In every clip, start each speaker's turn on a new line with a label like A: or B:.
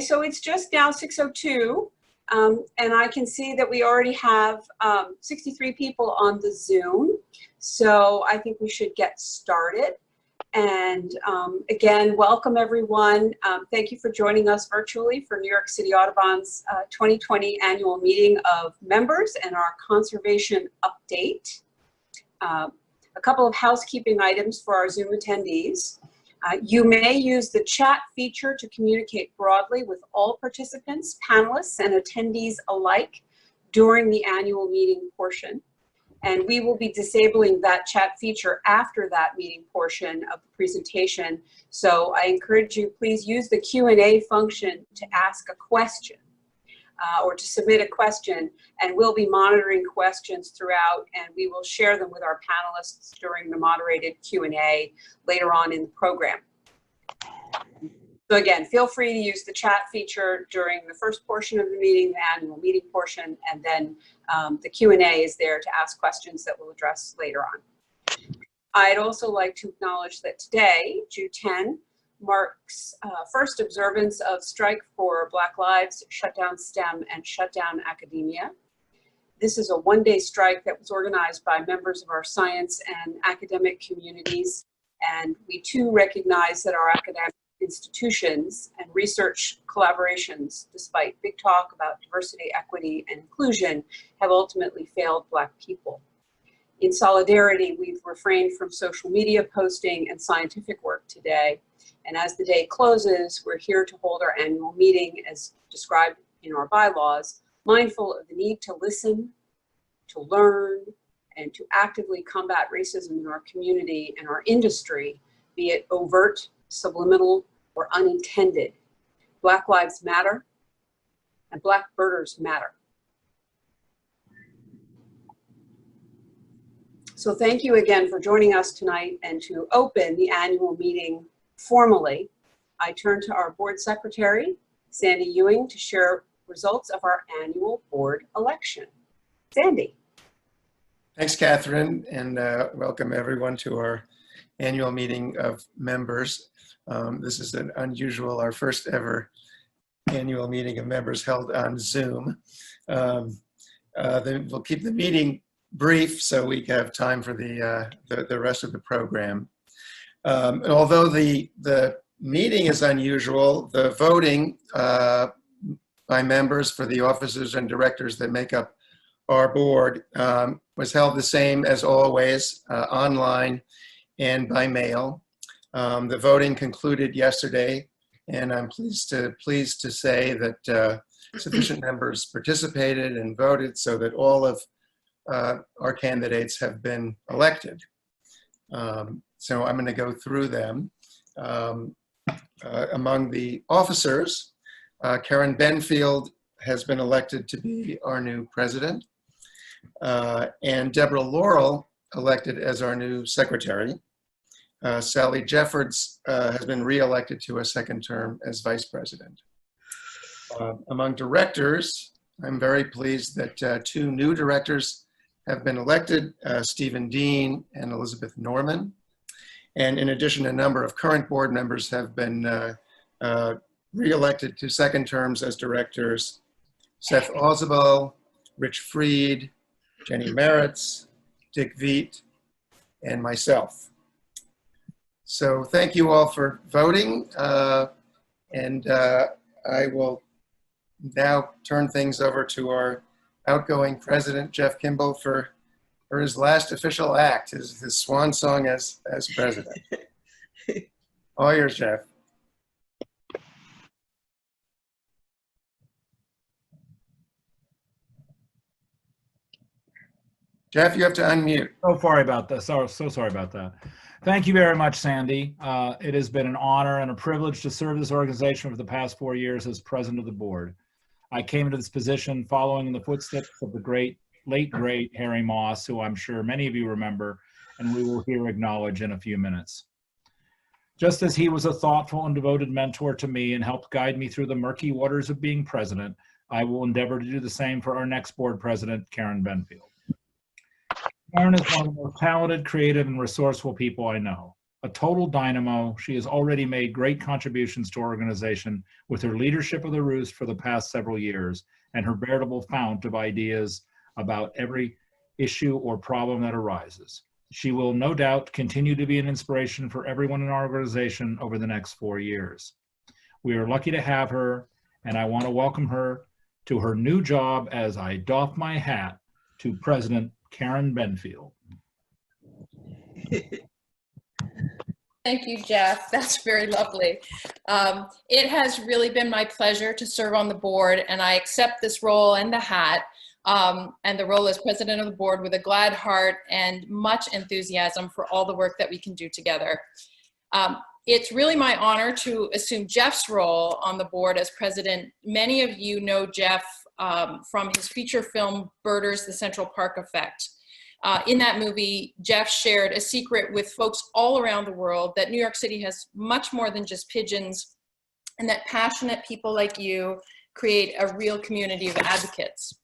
A: So it's just now 6:02, and I can see that we already have 63 people on the Zoom. So I think we should get started. And again, welcome everyone. Thank you for joining us virtually for New York City Audubon's 2020 annual meeting of members and our conservation update. A couple of housekeeping items for our Zoom attendees. You may use the chat feature to communicate broadly with all participants, panelists, and attendees alike during the annual meeting portion. And we will be disabling that chat feature after that meeting portion of the presentation. So I encourage you, please use the Q&A function to ask a question or to submit a question, and we'll be monitoring questions throughout, and we will share them with our panelists during the moderated Q&A later on in the program. So again, feel free to use the chat feature during the first portion of the meeting, the annual meeting portion, and then the Q&A is there to ask questions that we'll address later on. I'd also like to acknowledge that today, June 10, marks first observance of strike for Black Lives, Shutdown STEM, and Shutdown Academia. This is a one-day strike that was organized by members of our science and academic communities, and we too recognize that our academic institutions and research collaborations, despite big talk about diversity, equity, and inclusion, have ultimately failed Black people. In solidarity, we've refrained from social media posting and scientific work today. And as the day closes, we're here to hold our annual meeting as described in our bylaws, mindful of the need to listen, to learn, and to actively combat racism in our community and our industry, be it overt, subliminal, or unintended. Black lives matter, and Black birders matter. So thank you again for joining us tonight, and to open the annual meeting formally, I turn to our board secretary, Sandy Ewing, to share results of our annual board election. Sandy.
B: Thanks, Catherine, and welcome everyone to our annual meeting of members. This is an unusual, our first ever annual meeting of members held on Zoom. We'll keep the meeting brief so we have time for the rest of the program. Although the meeting is unusual, the voting by members for the officers and directors that make up our board was held the same as always, online and by mail. The voting concluded yesterday, and I'm pleased to say that sufficient members participated and voted so that all of our candidates have been elected. So I'm going to go through them. Among the officers, Karen Benfield has been elected to be our new president, and Deborah Laurel elected as our new secretary. Sally Jeffords has been re-elected to a second term as vice president. Among directors, I'm very pleased that two new directors have been elected, Stephen Dean and Elizabeth Norman. And in addition, a number of current board members have been re-elected to second terms as directors: Seth Ausubel, Rich Freed, Jenny Meritz, Dick Veet, and myself. So thank you all for voting, and I will now turn things over to our outgoing president, Jeff Kimball, for his last official act, his swan song as president. All yours, Jeff. Jeff, you have to unmute.
C: So sorry about that. So sorry about that. Thank you very much, Sandy. It has been an honor and a privilege to serve this organization for the past 4 years as president of the board. I came into this position following in the footsteps of the late great Harry Maas, who I'm sure many of you remember, and we will here acknowledge in a few minutes. Just as he was a thoughtful and devoted mentor to me and helped guide me through the murky waters of being president, I will endeavor to do the same for our next board president, Karen Benfield. Karen is one of the most talented, creative, and resourceful people I know. A total dynamo, she has already made great contributions to our organization with her leadership of the Roost for the past several years and her veritable fount of ideas about every issue or problem that arises. She will no doubt continue to be an inspiration for everyone in our organization over the next 4 years. We are lucky to have her, and I want to welcome her to her new job as I doff my hat to President Karen Benfield.
D: Thank you, Jeff. That's very lovely. It has really been my pleasure to serve on the board, and I accept this role and the hat and the role as president of the board with a glad heart and much enthusiasm for all the work that we can do together. It's really my honor to assume Jeff's role on the board as president. Many of you know Jeff from his feature film, Birders, The Central Park Effect. In that movie, Jeff shared a secret with folks all around the world that New York City has much more than just pigeons, and that passionate people like you create a real community of advocates.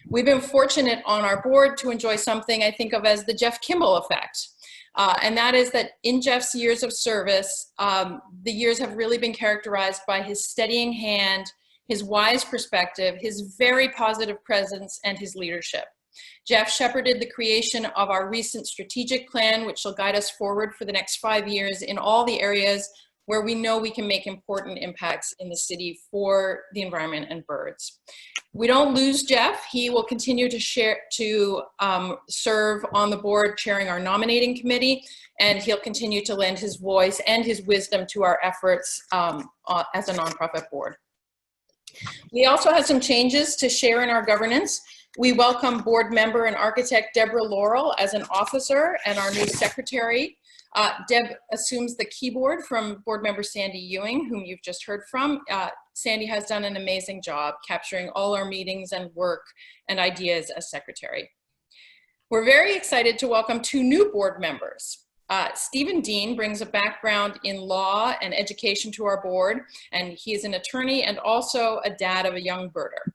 D: We've been fortunate on our board to enjoy something I think of as the Jeff Kimball effect. And that is that in Jeff's years of service, the years have really been characterized by his steadying hand, his wise perspective, his very positive presence, and his leadership. Jeff shepherded the creation of our recent strategic plan, which will guide us forward for the next 5 years in all the areas where we know we can make important impacts in the city for the environment and birds. We don't lose Jeff. He will continue to serve on the board chairing our nominating committee, and he'll continue to lend his voice and his wisdom to our efforts as a nonprofit board. We also have some changes to share in our governance. We welcome board member and architect Deborah Laurel as an officer and our new secretary. Deb assumes the keyboard from board member Sandy Ewing, whom you've just heard from. Sandy has done an amazing job capturing all our meetings and work and ideas as secretary. We're very excited to welcome 2 new board members. Stephen Dean brings a background in law and education to our board, and he is an attorney and also a dad of a young birder.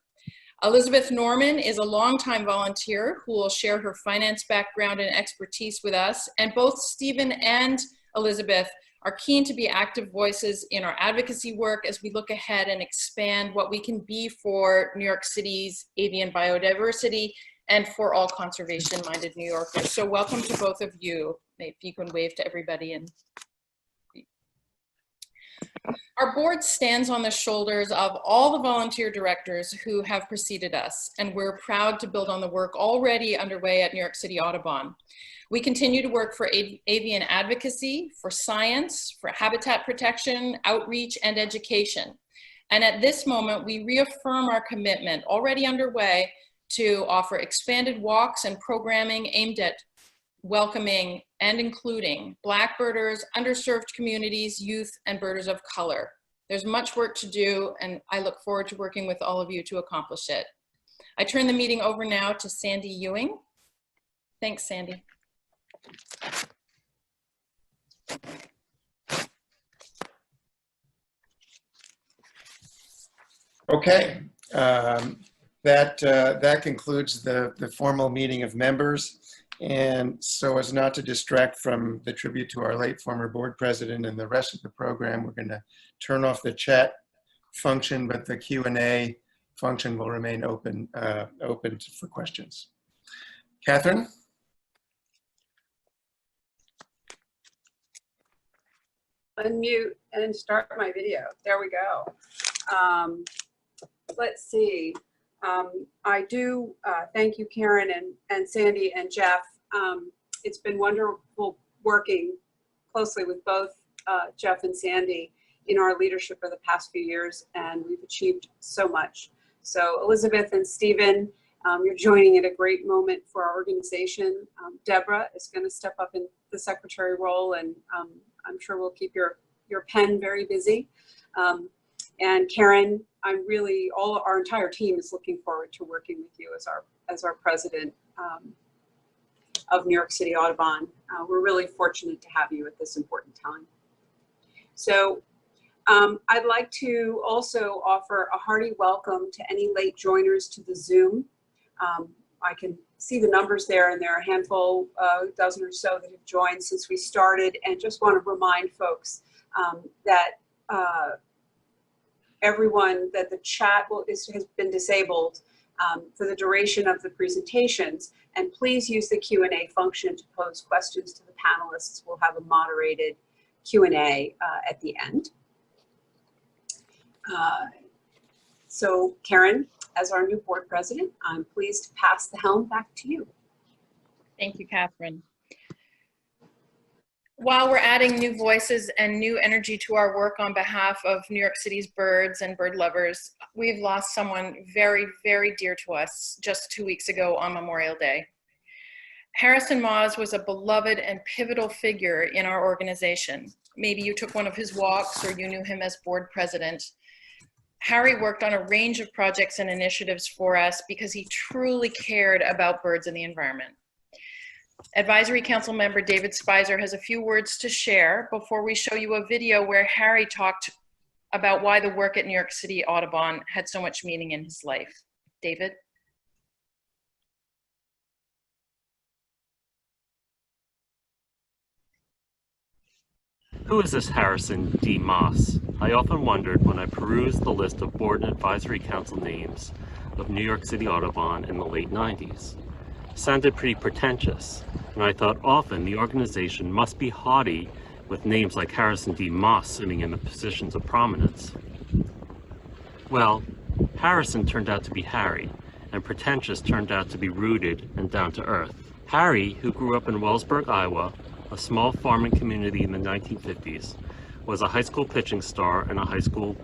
D: Elizabeth Norman is a longtime volunteer who will share her finance background and expertise with us, and both Stephen and Elizabeth are keen to be active voices in our advocacy work as we look ahead and expand what we can be for New York City's avian biodiversity and for all conservation-minded New Yorkers. So welcome to both of you. If you can wave to everybody. And our board stands on the shoulders of all the volunteer directors who have preceded us, and we're proud to build on the work already underway at New York City Audubon. We continue to work for avian advocacy, for science, for habitat protection, outreach, and education. And at this moment, we reaffirm our commitment already underway to offer expanded walks and programming aimed at welcoming and including Black birders, underserved communities, youth, and birders of color. There's much work to do, and I look forward to working with all of you to accomplish it. I turn the meeting over now to Sandy Ewing. Thanks, Sandy.
B: Okay, that concludes the formal meeting of members. And so as not to distract from the tribute to our late former board president and the rest of the program, we're going to turn off the chat function, but the Q&A function will remain open for questions. Catherine?
A: Unmute and start my video. There we go. Let's see. I do thank you, Karen and Sandy and Jeff. It's been wonderful working closely with both Jeff and Sandy in our leadership for the past few years, and we've achieved so much. So Elizabeth and Stephen, you're joining at a great moment for our organization. Deborah is going to step up in the secretary role, and I'm sure we'll keep your pen very busy. And Karen, our entire team is looking forward to working with you as our president of New York City Audubon. We're really fortunate to have you at this important time. So I'd like to also offer a hearty welcome to any late joiners to the Zoom. I can see the numbers there, and there are a handful, dozen or so that have joined since we started, and just want to remind folks that everyone, that the chat has been disabled for the duration of the presentations, and please use the Q&A function to pose questions to the panelists. We'll have a moderated Q&A at the end. So Karen, as our new board president, I'm pleased to pass the helm back to you.
D: Thank you, Catherine. While we're adding new voices and new energy to our work on behalf of New York City's birds and bird lovers, we've lost someone very, very dear to us just 2 weeks ago on Memorial Day. Harry Maas was a beloved and pivotal figure in our organization. Maybe you took one of his walks or you knew him as board president. Harry worked on a range of projects and initiatives for us because he truly cared about birds and the environment. Advisory Council member David Spicer has a few words to share before we show you a video where Harry talked about why the work at New York City Audubon had so much meaning in his life. David?
E: Who is this Harrison D. Maas? I often wondered when I perused the list of board and advisory council names of New York City Audubon in the late 90s. It sounded pretty pretentious, and I thought often the organization must be haughty with names like Harrison D. Maas sitting in the positions of prominence. Well, Harrison turned out to be Harry, and pretentious turned out to be rooted and down to earth. Harry, who grew up in Wellsburg, Iowa, a small farming community in the 1950s, was a high school pitching star and a high school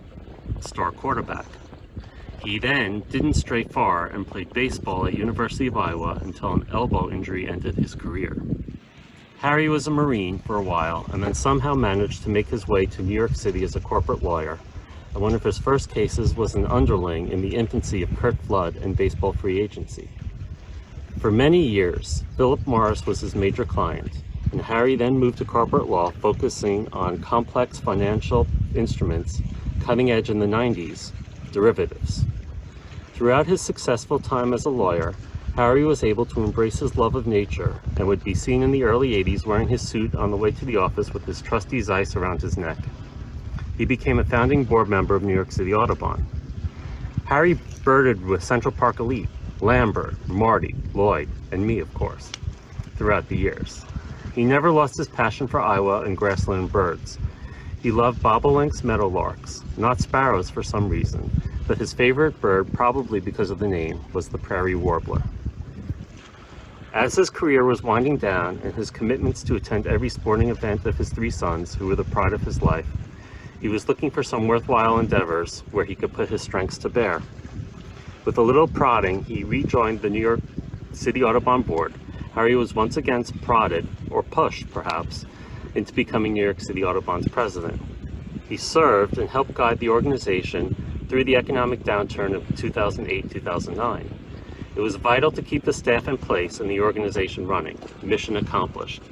E: star quarterback. He then didn't stray far and played baseball at University of Iowa until an elbow injury ended his career. Harry was a Marine for a while and then somehow managed to make his way to New York City as a corporate lawyer, and one of his first cases was an underling in the infancy of Curt Flood and baseball free agency. For many years, Philip Morris was his major client, and Harry then moved to corporate law, focusing on complex financial instruments, cutting edge in the 90s, derivatives. Throughout his successful time as a lawyer, Harry was able to embrace his love of nature and would be seen in the early 80s wearing his suit on the way to the office with his trusty Zeiss around his neck. He became a founding board member of New York City Audubon. Harry birded with Central Park Elite, Lambert, Marty, Lloyd, and me, of course, throughout the years. He never lost his passion for Iowa and grassland birds. He loved bobolinks, meadowlarks, not sparrows for some reason, but his favorite bird, probably because of the name, was the prairie warbler. As his career was winding down and his commitments to attend every sporting event of his 3 sons, who were the pride of his life, he was looking for some worthwhile endeavors where he could put his strengths to bear. With a little prodding, he rejoined the New York City Audubon Board. Harry was once again prodded, or pushed perhaps, into becoming New York City Audubon's president. He served and helped guide the organization through the economic downturn of 2008-2009. It was vital to keep the staff in place and the organization running. Mission accomplished.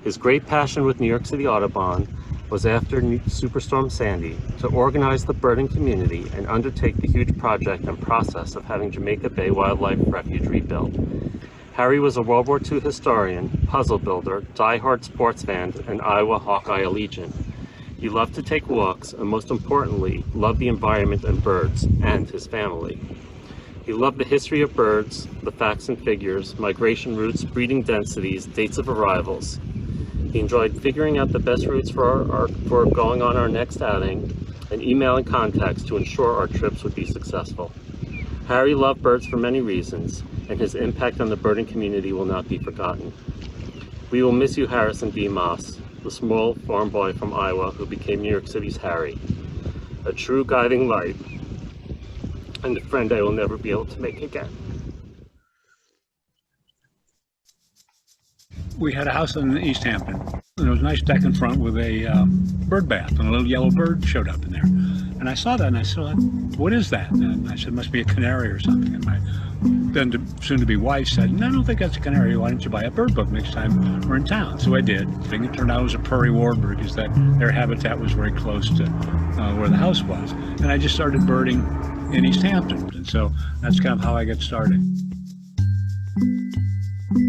E: His great passion with New York City Audubon was after Superstorm Sandy to organize the birding community and undertake the huge project and process of having Jamaica Bay Wildlife Refuge rebuilt. Harry was a World War II historian, puzzle builder, die-hard sports fan, and Iowa Hawkeye allegiant. He loved to take walks, and most importantly, loved the environment and birds, and his family. He loved the history of birds, the facts and figures, migration routes, breeding densities, dates of arrivals. He enjoyed figuring out the best routes for going on our next outing, and emailing contacts to ensure our trips would be successful. Harry loved birds for many reasons, and his impact on the birding community will not be forgotten. We will miss you, Harrison D. Maas, the small farm boy from Iowa who became New York City's Harry. A true guiding light, and a friend I will never be able to make again.
F: We had a house in East Hampton, and there was a nice deck in front with a bird bath, and a little yellow bird showed up in there. And I saw that, and I said, "What is that?" And I said, "It must be a canary or something." And my then soon-to-be wife said, "No, I don't think that's a canary. Why don't you buy a bird book next time we're in town?" So I did. I think it turned out it was a prairie warbler, because their habitat was very close to where the house was. And I just started birding in East Hampton, and so that's kind of how I got started.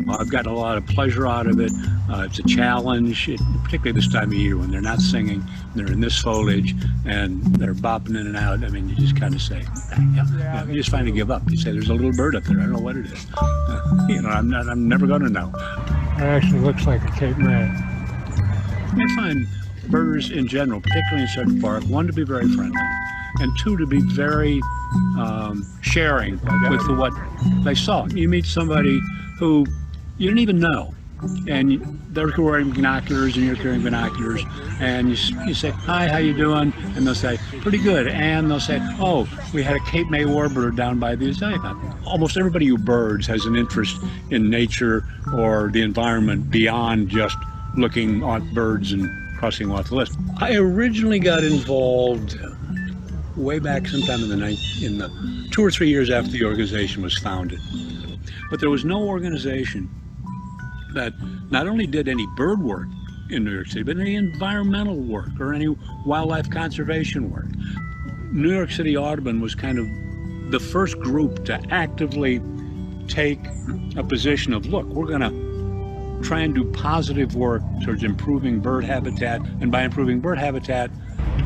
F: I've gotten a lot of pleasure out of it. It's a challenge, particularly this time of year when they're not singing, they're in this foliage, and they're bopping in and out. I mean, you just kind of say, you just finally give up. You say, there's a little bird up there. I don't know what it is. I'm never going to know.
G: It actually looks like a Cape May.
F: I find birders in general, particularly in Central Park, one, to be very friendly, and two, to be very sharing with what they saw. You meet somebody who you didn't even know, and they're wearing binoculars and you're carrying binoculars, and you say, hi, how you doing? And they'll say, pretty good. And they'll say, oh, we had a Cape May warbler down by these. Almost everybody who birds has an interest in nature or the environment beyond just looking at birds and crossing off the list. I originally got involved way back sometime in the 2 or 3 years after the organization was founded. But there was no organization that not only did any bird work in New York City, but any environmental work or any wildlife conservation work. New York City Audubon was kind of the first group to actively take a position of, look, we're going to try and do positive work towards improving bird habitat, and by improving bird habitat,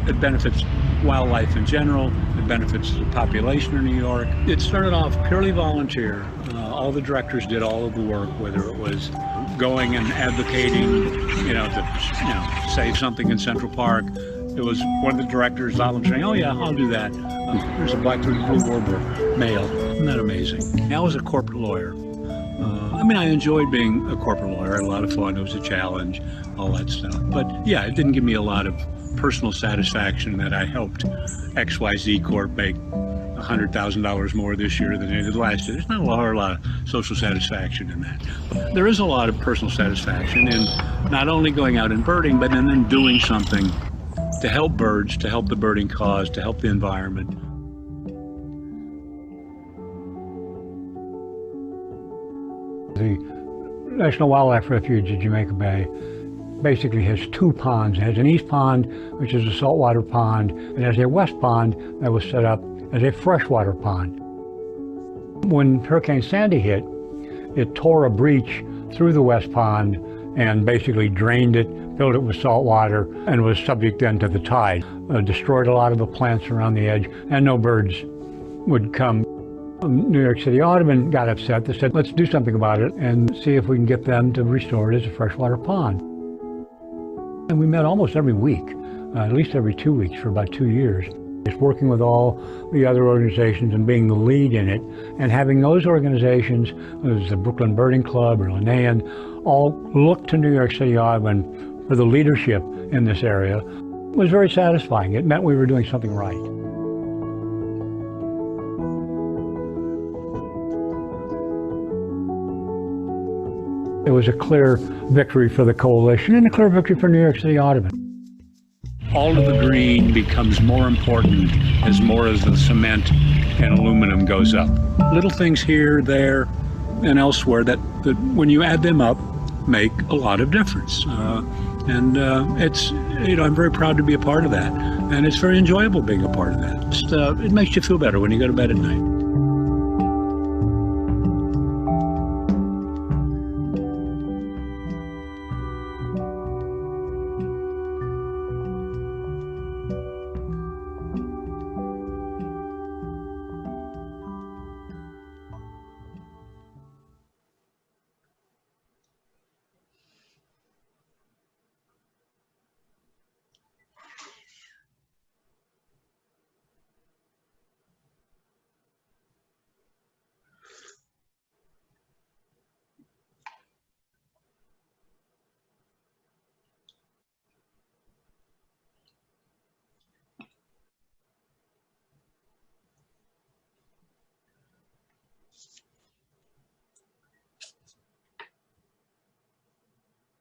F: it benefits wildlife in general, it benefits the population of New York. It started off purely volunteer. All the directors did all of the work, whether it was going and advocating, to save something in Central Park. It was one of the directors volunteering, oh yeah, I'll do that. There's a black-throated blue warbler, male. Isn't that amazing? I was a corporate lawyer. I enjoyed being a corporate lawyer. I had a lot of fun. It was a challenge, all that stuff. But yeah, it didn't give me a lot of personal satisfaction that I helped XYZ Corp make $100,000 more this year than they did last year. There's not a lot of social satisfaction in that. But there is a lot of personal satisfaction in not only going out and birding, but in then doing something to help birds, to help the birding cause, to help the environment.
G: The National Wildlife Refuge at Jamaica Bay basically has 2 ponds. It has an east pond, which is a saltwater pond, and it has a west pond that was set up as a freshwater pond. When Hurricane Sandy hit, it tore a breach through the west pond and basically drained it, filled it with salt water, and was subject then to the tide. Destroyed a lot of the plants around the edge, and no birds would come. New York City Audubon got upset. They said, let's do something about it and see if we can get them to restore it as a freshwater pond. And we met almost every week, at least every 2 weeks for about 2 years. Just working with all the other organizations and being the lead in it, and having those organizations, whether it's the Brooklyn Birding Club or Linnaean, all look to New York City Audubon for the leadership in this area was very satisfying. It meant we were doing something right. It was a clear victory for the coalition and a clear victory for New York City Audubon.
F: All of the green becomes more important as more of the cement and aluminum goes up. Little things here, there, and elsewhere that when you add them up, make a lot of difference. It's, I'm very proud to be a part of that. And it's very enjoyable being a part of that. It makes you feel better when you go to bed at night.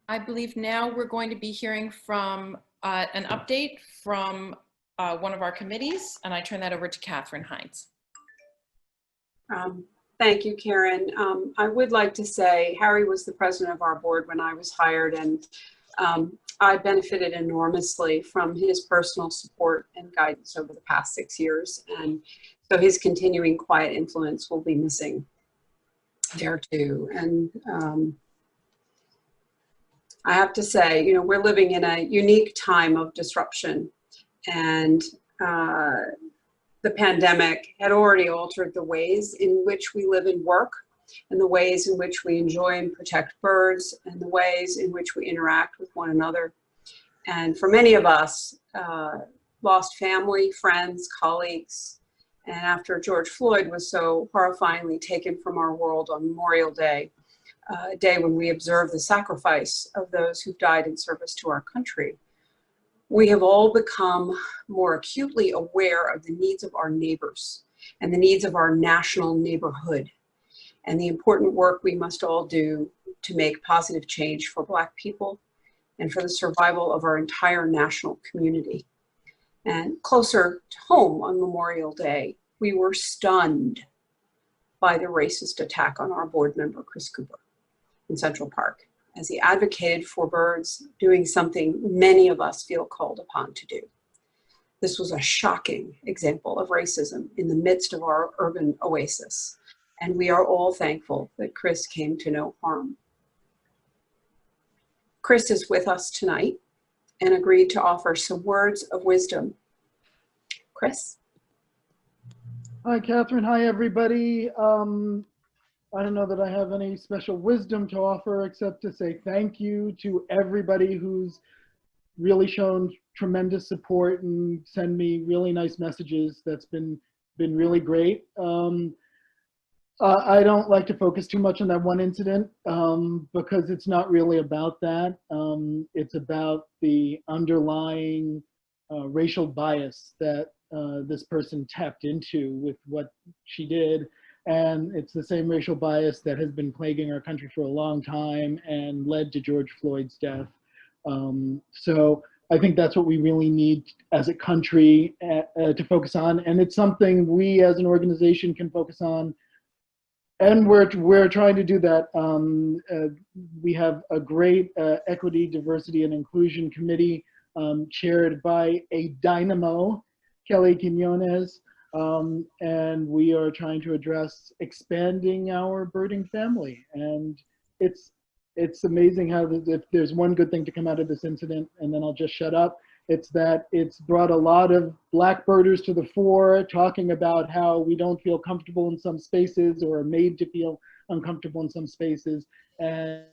D: I believe now we're going to be hearing from an update from one of our committees, and I turn that over to Catherine Hines.
A: Thank you, Karen. I would like to say Harry was the president of our board when I was hired, and I benefited enormously from his personal support and guidance over the past 6 years, and so his continuing quiet influence will be missing. there too. And I have to say, you know, we're living in a unique time of disruption, and the pandemic had already altered the ways in which we live and work, and the ways in which we enjoy and protect birds, and the ways in which we interact with one another. And for many of us, lost family, friends, colleagues, and after George Floyd was so horrifyingly taken from our world on Memorial Day, a day when we observe the sacrifice of those who died in service to our country, we have all become more acutely aware of the needs of our neighbors and the needs of our national neighborhood, and the important work we must all do to make positive change for Black people and for the survival of our entire national community. And closer to home on Memorial Day, we were stunned by the racist attack on our board member, Chris Cooper, in Central Park, as he advocated for birds, doing something many of us feel called upon to do. This was a shocking example of racism in the midst of our urban oasis, and we are all thankful that Chris came to no harm. Chris is with us tonight and agreed to offer some words of wisdom. Chris?
H: Hi, Catherine. Hi, everybody. I don't know that I have any special wisdom to offer except to say thank you to everybody who's really shown tremendous support and send me really nice messages. That's been really great. I don't like to focus too much on that one incident because it's not really about that. It's about the underlying racial bias that this person tapped into with what she did. And it's the same racial bias that has been plaguing our country for a long time and led to George Floyd's death. So I think that's what we really need as a country to focus on. And it's something we as an organization can focus on. And we're trying to do that. We have a great equity, diversity, and inclusion committee chaired by a dynamo, Kelly Quinones. And we are trying to address expanding our birding family. And it's amazing how if there's one good thing to come out of this incident, and then I'll just shut up, it's that it's brought a lot of Black birders to the fore, talking about how we don't feel comfortable in some spaces or are made to feel uncomfortable in some spaces, and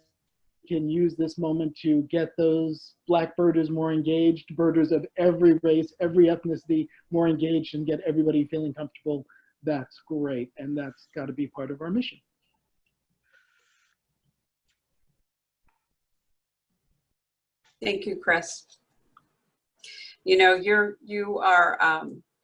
H: can use this moment to get those Black birders more engaged, birders of every race, every ethnicity more engaged, and get everybody feeling comfortable. That's great, and that's got to be part of our mission.
A: Thank you, Chris. You know, you are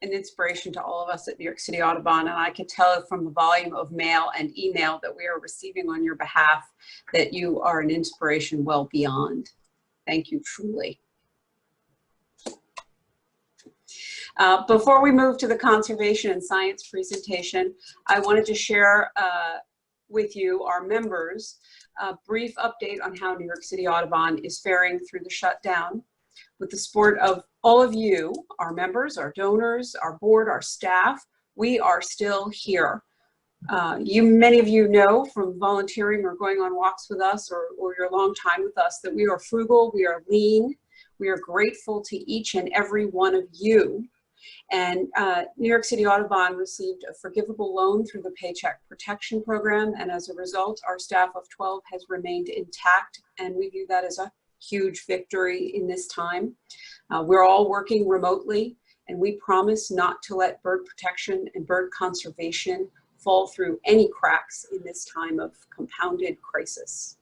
A: an inspiration to all of us at New York City Audubon, and I can tell from the volume of mail and email that we are receiving on your behalf that you are an inspiration well beyond. Thank you, truly. Before we move to the conservation and science presentation, I wanted to share with you, our members, a brief update on how New York City Audubon is faring through the shutdown. With the support of all of you, our members, our donors, our board, our staff, we are still here. Many of you know from volunteering or going on walks with us or your long time with us that we are frugal, we are lean, we are grateful to each and every one of you. And New York City Audubon received a forgivable loan through the Paycheck Protection Program, and as a result, our staff of 12 has remained intact, and we view that as a huge victory in this time. We're all working remotely, and we promise not to let bird protection and bird conservation fall through any cracks in this time of compounded crisis.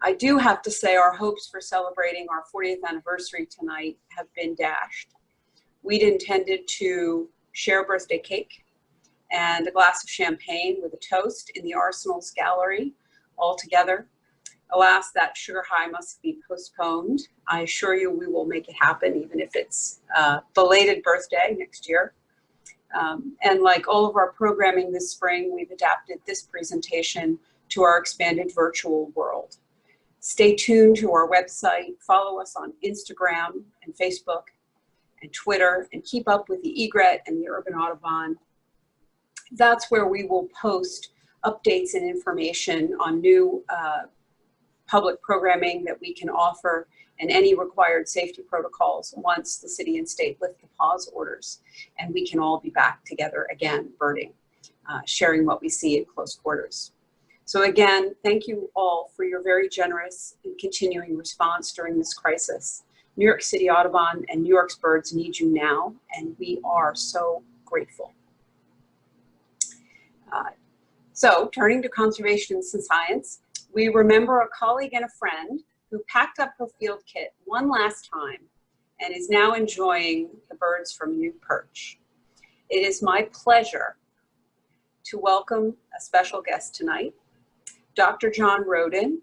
A: I do have to say our hopes for celebrating our 40th anniversary tonight have been dashed. We'd intended to share birthday cake and a glass of champagne with a toast in the Arsenal's gallery all together. Alas, that sugar high must be postponed. I assure you we will make it happen, even if it's a belated birthday next year. And like all of our programming this spring, we've adapted this presentation to our expanded virtual world. Stay tuned to our website, follow us on Instagram and Facebook and Twitter, and keep up with the Egret and the Urban Audubon. That's where we will post updates and information on new public programming that we can offer and any required safety protocols once the city and state lift the pause orders and we can all be back together again birding, sharing what we see in close quarters. So again, thank you all for your very generous and continuing response during this crisis. New York City Audubon and New York's birds need you now, and we are so grateful. So turning to conservation and science, we remember a colleague and a friend who packed up her field kit one last time and is now enjoying the birds from new perch. It is my pleasure to welcome a special guest tonight, Dr. John Roden,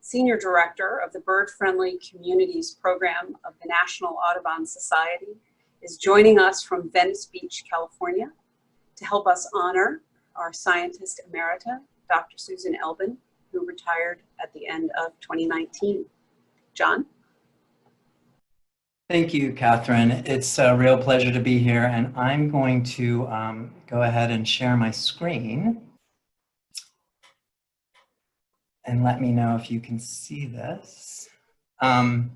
A: Senior Director of the Bird Friendly Communities Program of the National Audubon Society, is joining us from Venice Beach, California, to help us honor our scientist emerita, Dr. Susan Elbin, who retired at the end of 2019. John?
I: Thank you, Catherine. It's a real pleasure to be here, and I'm going to go ahead and share my screen. And let me know if you can see this. I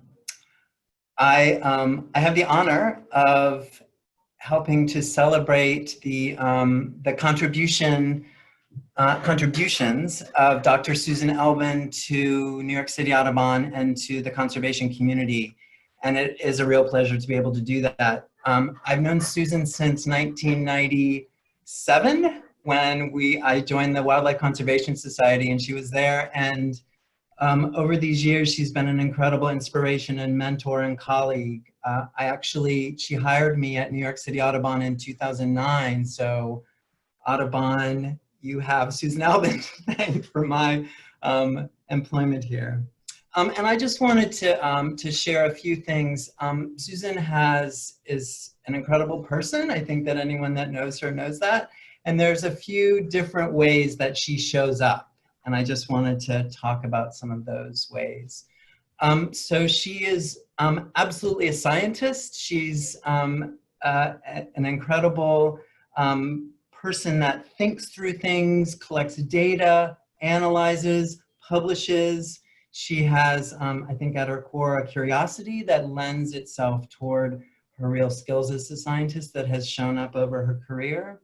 I: have the honor of helping to celebrate the contributions of Dr. Susan Elbin to New York City Audubon and to the conservation community. And it is a real pleasure to be able to do that. I've known Susan since 1997 when I joined the Wildlife Conservation Society and she was there. And over these years, she's been an incredible inspiration and mentor and colleague. She hired me at New York City Audubon in 2009. So Audubon, you have Susan Elbin to thank for my employment here. And I just wanted to share a few things. Susan is an incredible person. I think that anyone that knows her knows that. And there's a few different ways that she shows up. And I just wanted to talk about some of those ways. So she is absolutely a scientist. She's an incredible person that thinks through things, collects data, analyzes, publishes. She has, I think at her core, a curiosity that lends itself toward her real skills as a scientist that has shown up over her career.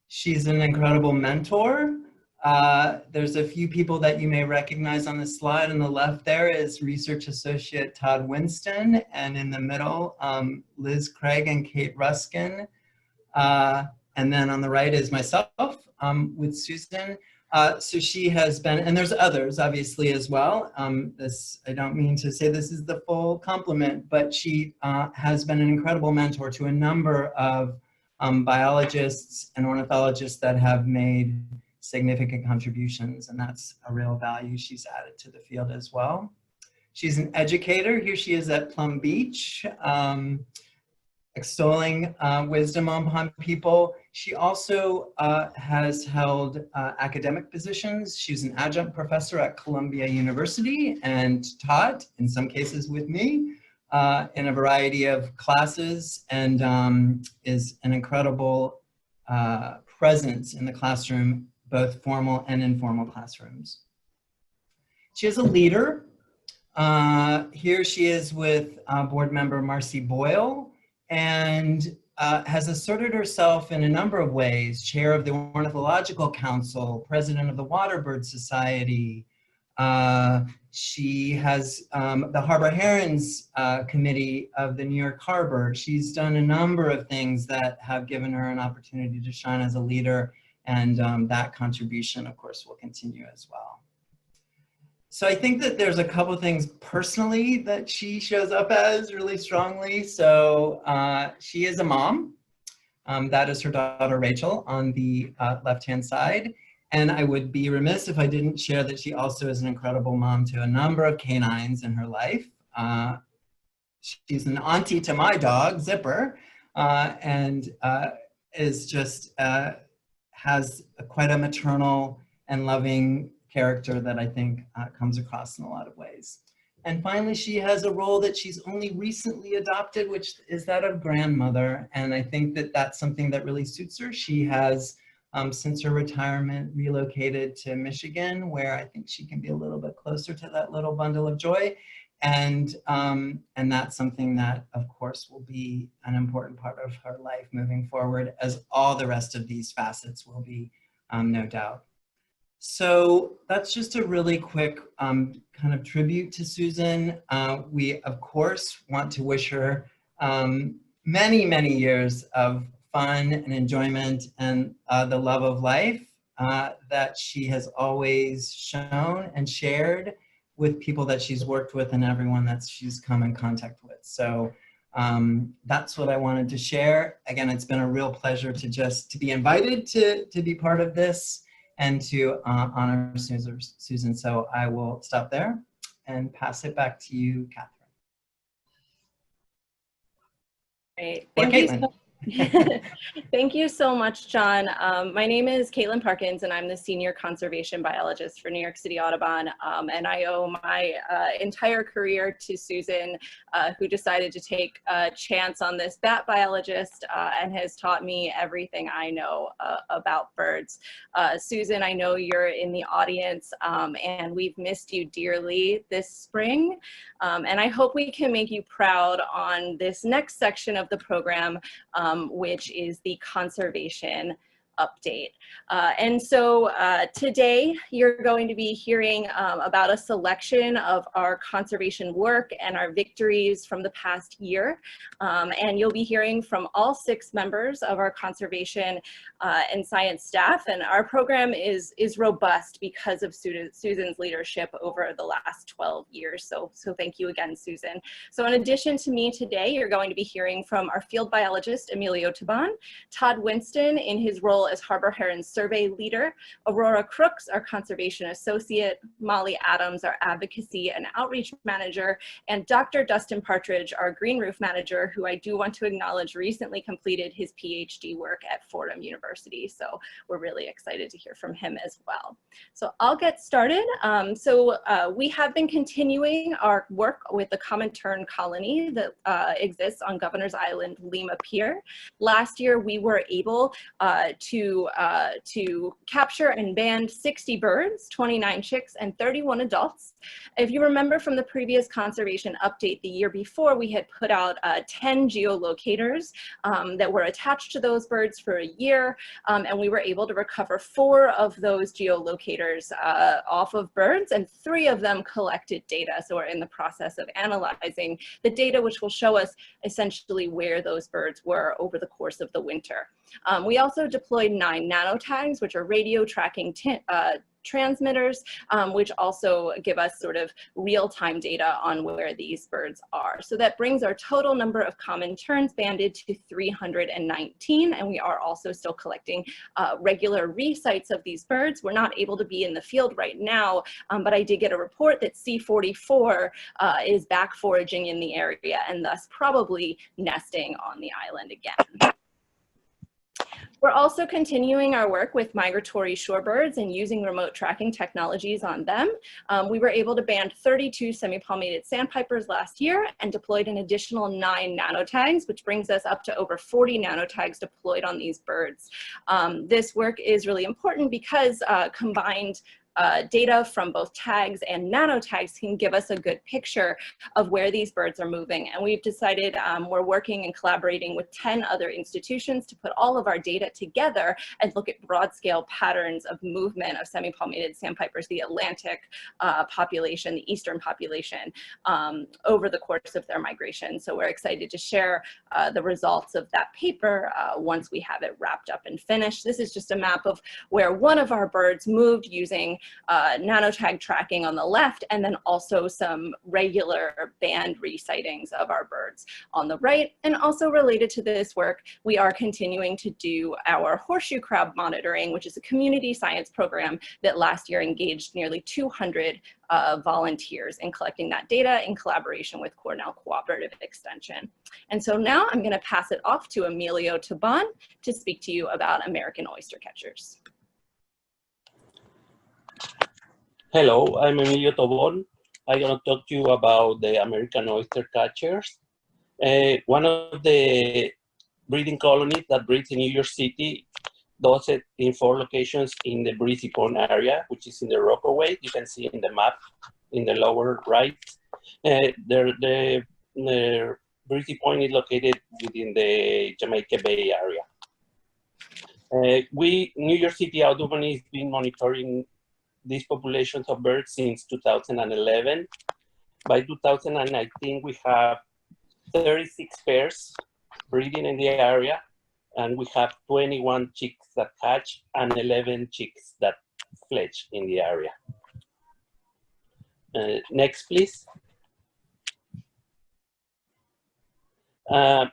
I: She's an incredible mentor. There's a few people that you may recognize on the slide. On the left there is Research Associate Todd Winston, and in the middle, Liz Craig and Kate Ruskin. And then on the right is myself with Susan. So she has been, and there's others obviously as well. I don't mean to say this is the full complement, but she has been an incredible mentor to a number of biologists and ornithologists that have made significant contributions, and that's a real value she's added to the field as well. She's an educator. Here she is at Plum Beach, extolling wisdom among people. She also has held academic positions. She's an adjunct professor at Columbia University and taught, in some cases with me, in a variety of classes, and is an incredible presence in the classroom, both formal and informal classrooms. She is a leader. Here she is with board member Marcy Boyle, and has asserted herself in a number of ways: chair of the Ornithological Council, president of the Waterbird Society. She has the Harbor Herons Committee of the New York Harbor. She's done a number of things that have given her an opportunity to shine as a leader, and that contribution, of course, will continue as well. So I think that there's a couple things personally that she shows up as really strongly. So she is a mom. That is her daughter, Rachel, on the left-hand side. And I would be remiss if I didn't share that she also is an incredible mom to a number of canines in her life. She's an auntie to my dog, Zipper, and is just, has quite a maternal and loving character that I think comes across in a lot of ways. And finally, she has a role that she's only recently adopted, which is that of grandmother. And I think that that's something that really suits her. She has since her retirement, relocated to Michigan, where I think she can be a little bit closer to that little bundle of joy. And that's something that, of course, will be an important part of her life moving forward, as all the rest of these facets will be, no doubt. So that's just a really quick kind of tribute to Susan. We, of course, want to wish her many, many years of fun and enjoyment and the love of life that she has always shown and shared with people that she's worked with and everyone that she's come in contact with. So that's what I wanted to share. Again, it's been a real pleasure to be invited to be part of this and to honor Susan. So I will stop there and pass it back to you, Catherine.
J: Great.
I: Or Caitlin.
J: Thank you so much, John. My name is Caitlin Parkins, and I'm the Senior Conservation Biologist for New York City Audubon. And I owe my entire career to Susan, who decided to take a chance on this bat biologist and has taught me everything I know about birds. Susan, I know you're in the audience, and we've missed you dearly this spring. And I hope we can make you proud on this next section of the program, which is the conservation update. And so today you're going to be hearing about a selection of our conservation work and our victories from the past year. And you'll be hearing from all 6 members of our conservation and science staff. And our program is robust because of Susan's leadership over the last 12 years. So thank you again, Susan. So in addition to me today, you're going to be hearing from our field biologist, Emilio Taban, Todd Winston in his role as Harbor Heron Survey Leader, Aurora Crooks, our Conservation Associate, Molly Adams, our Advocacy and Outreach Manager, and Dr. Dustin Partridge, our Green Roof Manager, who I do want to acknowledge recently completed his PhD work at Fordham University. So we're really excited to hear from him as well. So I'll get started. We have been continuing our work with the common tern colony that exists on Governor's Island, Lima Pier. Last year, we were able to capture and band 60 birds, 29 chicks, and 31 adults. If you remember from the previous conservation update the year before, we had put out 10 geolocators that were attached to those birds for a year, and we were able to recover 4 of those geolocators off of birds, and 3 of them collected data. So we're in the process of analyzing the data, which will show us essentially where those birds were over the course of the winter. We also deployed 9 nanotags, which are radio tracking transmitters, which also give us sort of real-time data on where these birds are. So that brings our total number of common terns banded to 319, and we are also still collecting regular resites of these birds. We're not able to be in the field right now, but I did get a report that C44 is back foraging in the area and thus probably nesting on the island again. We're also continuing our work with migratory shorebirds and using remote tracking technologies on them. We were able to band 32 semi-palmated sandpipers last year and deployed an additional 9 nanotags, which brings us up to over 40 nanotags deployed on these birds. This work is really important because combined data from both tags and nanotags can give us a good picture of where these birds are moving. And we've decided we're working and collaborating with 10 other institutions to put all of our data together and look at broad scale patterns of movement of semi-palmated sandpipers, the Atlantic population, the Eastern population, over the course of their migration. So we're excited to share the results of that paper once we have it wrapped up and finished. This is just a map of where one of our birds moved using nanotag tracking on the left, and then also some regular band resightings of our birds on the right. And also related to this work, we are continuing to do our horseshoe crab monitoring, which is a community science program that last year engaged nearly 200 volunteers in collecting that data in collaboration with Cornell Cooperative Extension. And so now I'm going to pass it off to Emilio Taban to speak to you about American oyster catchers.
K: Hello, I'm Emilio Tobon. I'm going to talk to you about the American oyster catchers. One of the breeding colonies that breeds in New York City dotted in 4 locations in the Breezy Point area, which is in the Rockaway. You can see in the map in the lower right. The Breezy Point is located within the Jamaica Bay area. New York City Audubon has been monitoring these populations of birds since 2011. By 2019, we have 36 pairs breeding in the area, and we have 21 chicks that hatch and 11 chicks that fledge in the area. Next, please. As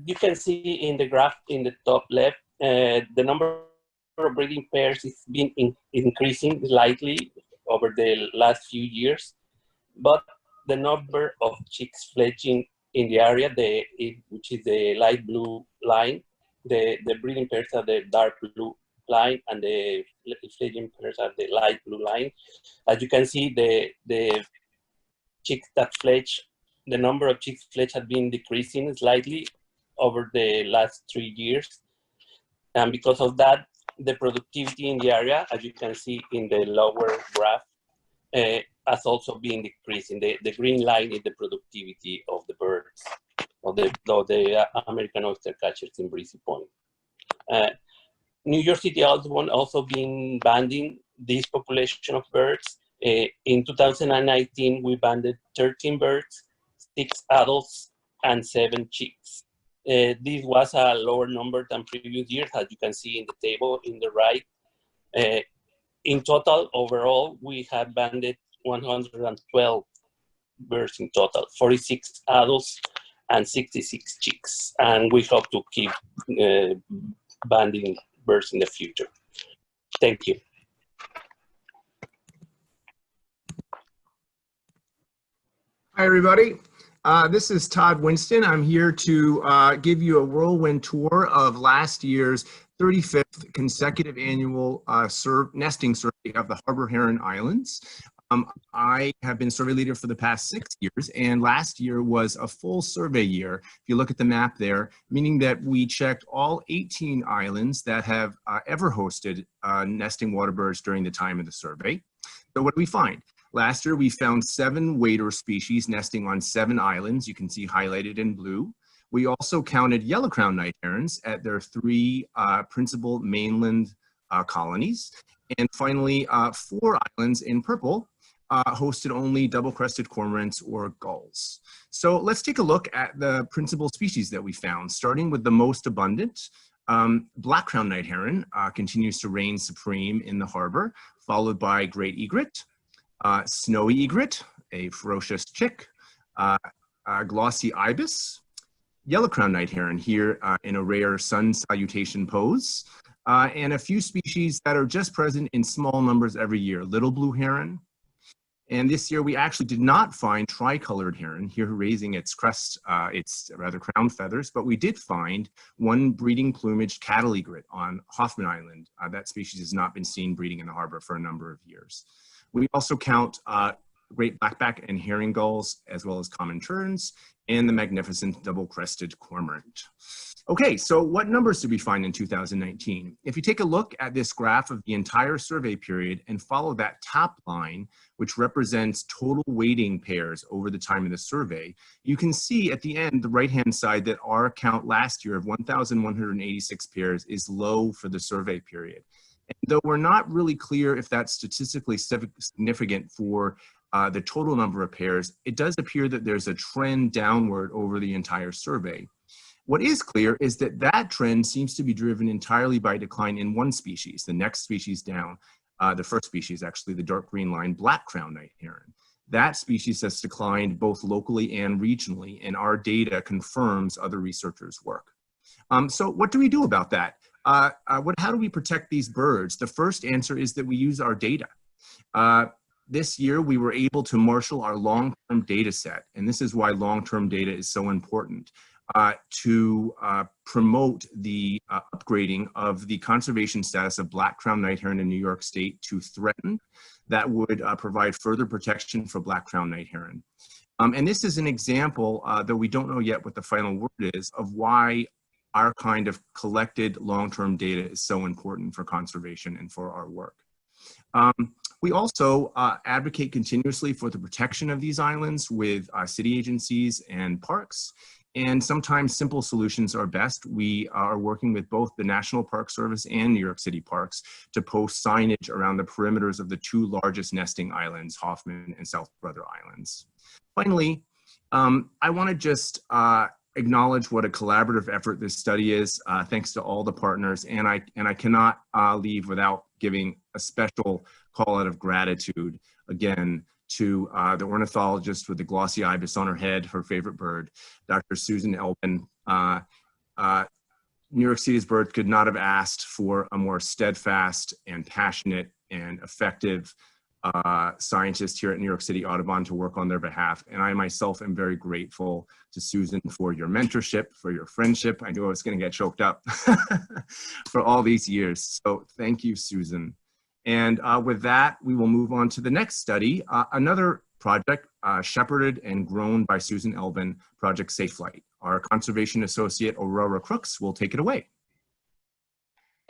K: you can see in the graph in the top left, the number of breeding pairs has been increasing slightly over the last few years, but the number of chicks fledging in the area, which is the light blue line, the breeding pairs are the dark blue line, and the fledging pairs are the light blue line. As you can see, the chicks that fledge, the number of chicks fledged has been decreasing slightly over the last 3 years. And because of that, the productivity in the area, as you can see in the lower graph, has also been decreasing. The green line is the productivity of the birds, of the American oyster catchers in Breezy Point. New York City Audubon also been banding this population of birds. In 2019, we banded 13 birds, 6 adults, and 7 chicks. This was a lower number than previous years, as you can see in the table in the right. In total, overall, we had banded 112 birds in total, 46 adults and 66 chicks. And we hope to keep banding birds in the future. Thank you.
L: Hi, everybody. This is Todd Winston. I'm here to give you a whirlwind tour of last year's 35th consecutive annual nesting survey of the Harbor Heron Islands. I have been survey leader for the past 6 years, and last year was a full survey year. If you look at the map there, meaning that we checked all 18 islands that have ever hosted nesting waterbirds during the time of the survey. So what do we find? Last year, we found 7 wader species nesting on 7 islands. You can see highlighted in blue. We also counted yellow-crowned night herons at their 3 principal mainland colonies. And finally, 4 islands in purple hosted only double-crested cormorants or gulls. So let's take a look at the principal species that we found, starting with the most abundant. Black-crowned night heron continues to reign supreme in the harbor, followed by great egret, snowy egret, a ferocious chick, glossy ibis, yellow-crowned night heron here in a rare sun salutation pose, and a few species that are just present in small numbers every year, little blue heron. And this year we actually did not find tricolored heron here raising its crest, its rather crown feathers, but we did find 1 breeding plumaged cattle egret on Hoffman Island. That species has not been seen breeding in the harbor for a number of years. We also count great blackback and herring gulls, as well as common terns, and the magnificent double-crested cormorant. Okay, so what numbers did we find in 2019? If you take a look at this graph of the entire survey period and follow that top line, which represents total weighting pairs over the time of the survey, you can see at the end, the right-hand side, that our count last year of 1,186 pairs is low for the survey period. And though we're not really clear if that's statistically significant for the total number of pairs, it does appear that there's a trend downward over the entire survey. What is clear is that that trend seems to be driven entirely by decline in 1 species, the next species down, the first species, actually, the dark green line, black-crowned night heron. That species has declined both locally and regionally, and our data confirms other researchers' work. So what do we do about that? How do we protect these birds? The first answer is that we use our data. This year, we were able to marshal our long-term data set, and this is why long-term data is so important, to promote the upgrading of the conservation status of black-crowned night heron in New York State to threatened. That would provide further protection for black-crowned night heron. And this is an example, though we don't know yet what the final word is, of why our kind of collected long-term data is so important for conservation and for our work. We also advocate continuously for the protection of these islands with city agencies and parks. And sometimes simple solutions are best. We are working with both the National Park Service and New York City Parks to post signage around the perimeters of the two largest nesting islands, Hoffman and South Brother Islands. Finally, I want to just acknowledge what a collaborative effort this study is, thanks to all the partners. And I cannot leave without giving a special call out of gratitude, again, to the ornithologist with the glossy ibis on her head, her favorite bird, Dr. Susan Elbin. New York City's birds could not have asked for a more steadfast and passionate and effective scientist here at New York City Audubon to work on their behalf. And I myself am very grateful to Susan for your mentorship, for your friendship. I knew I was going to get choked up for all these years. So thank you, Susan. And with that, we will move on to the next study, another project shepherded and grown by Susan Elbin, Project Safe Flight. Our conservation associate, Aurora Crooks, will take it away.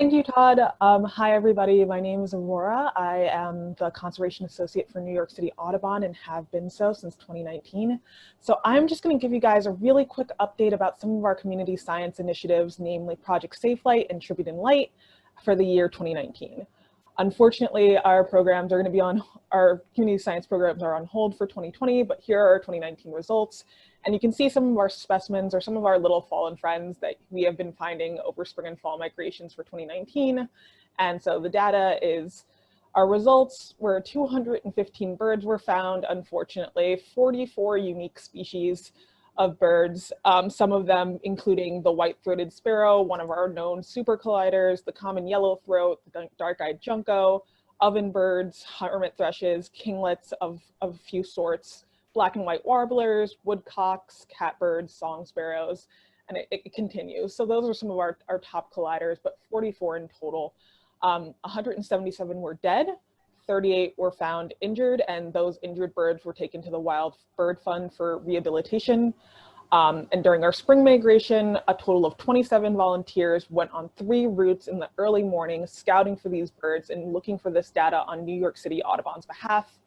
M: Thank you, Todd. Hi, everybody. My name is Aurora. I am the Conservation Associate for New York City Audubon and have been so since 2019. So I'm just going to give you guys a really quick update about some of our community science initiatives, namely Project Safe Flight and Tribute in Light for the year 2019. Unfortunately, our programs are going to be on, our community science programs are on hold for 2020, but here are our 2019 results. And you can see some of our specimens or some of our little fallen friends that we have been finding over spring and fall migrations for 2019. And so the data is, our results were 215 birds were found, unfortunately, 44 unique species of birds, some of them including the white-throated sparrow, one of our known super colliders, the common yellowthroat, the dark-eyed junco, ovenbirds, hermit thrushes, kinglets of a few sorts, black and white warblers, woodcocks, catbirds, song sparrows, and it continues. So those are some of our top colliders, but 44 in total. 177 were dead, 38 were found injured, and those injured birds were taken to the Wild Bird Fund for rehabilitation. And during our spring migration, a total of 27 volunteers went on 3 routes in the early morning, scouting for these birds and looking for this data on New York City Audubon's behalf.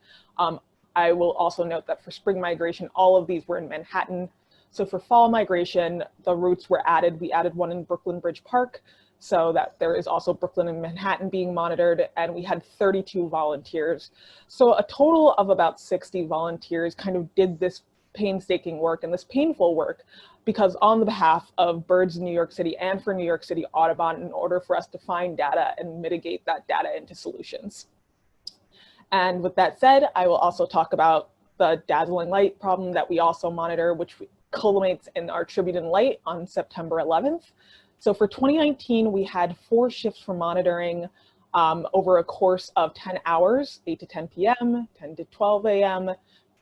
M: I will also note that for spring migration, all of these were in Manhattan. So for fall migration, the routes were added. We added one in Brooklyn Bridge Park, so that there is also Brooklyn and Manhattan being monitored, and we had 32 volunteers. So a total of about 60 volunteers kind of did this painstaking work and this painful work because on the behalf of birds in New York City and for New York City Audubon in order for us to find data and mitigate that data into solutions. And with that said, I will also talk about the dazzling light problem that we also monitor, which culminates in our Tribute in Light on September 11th. So for 2019, we had 4 shifts for monitoring over a course of 10 hours, 8 to 10 p.m., 10 to 12 a.m.,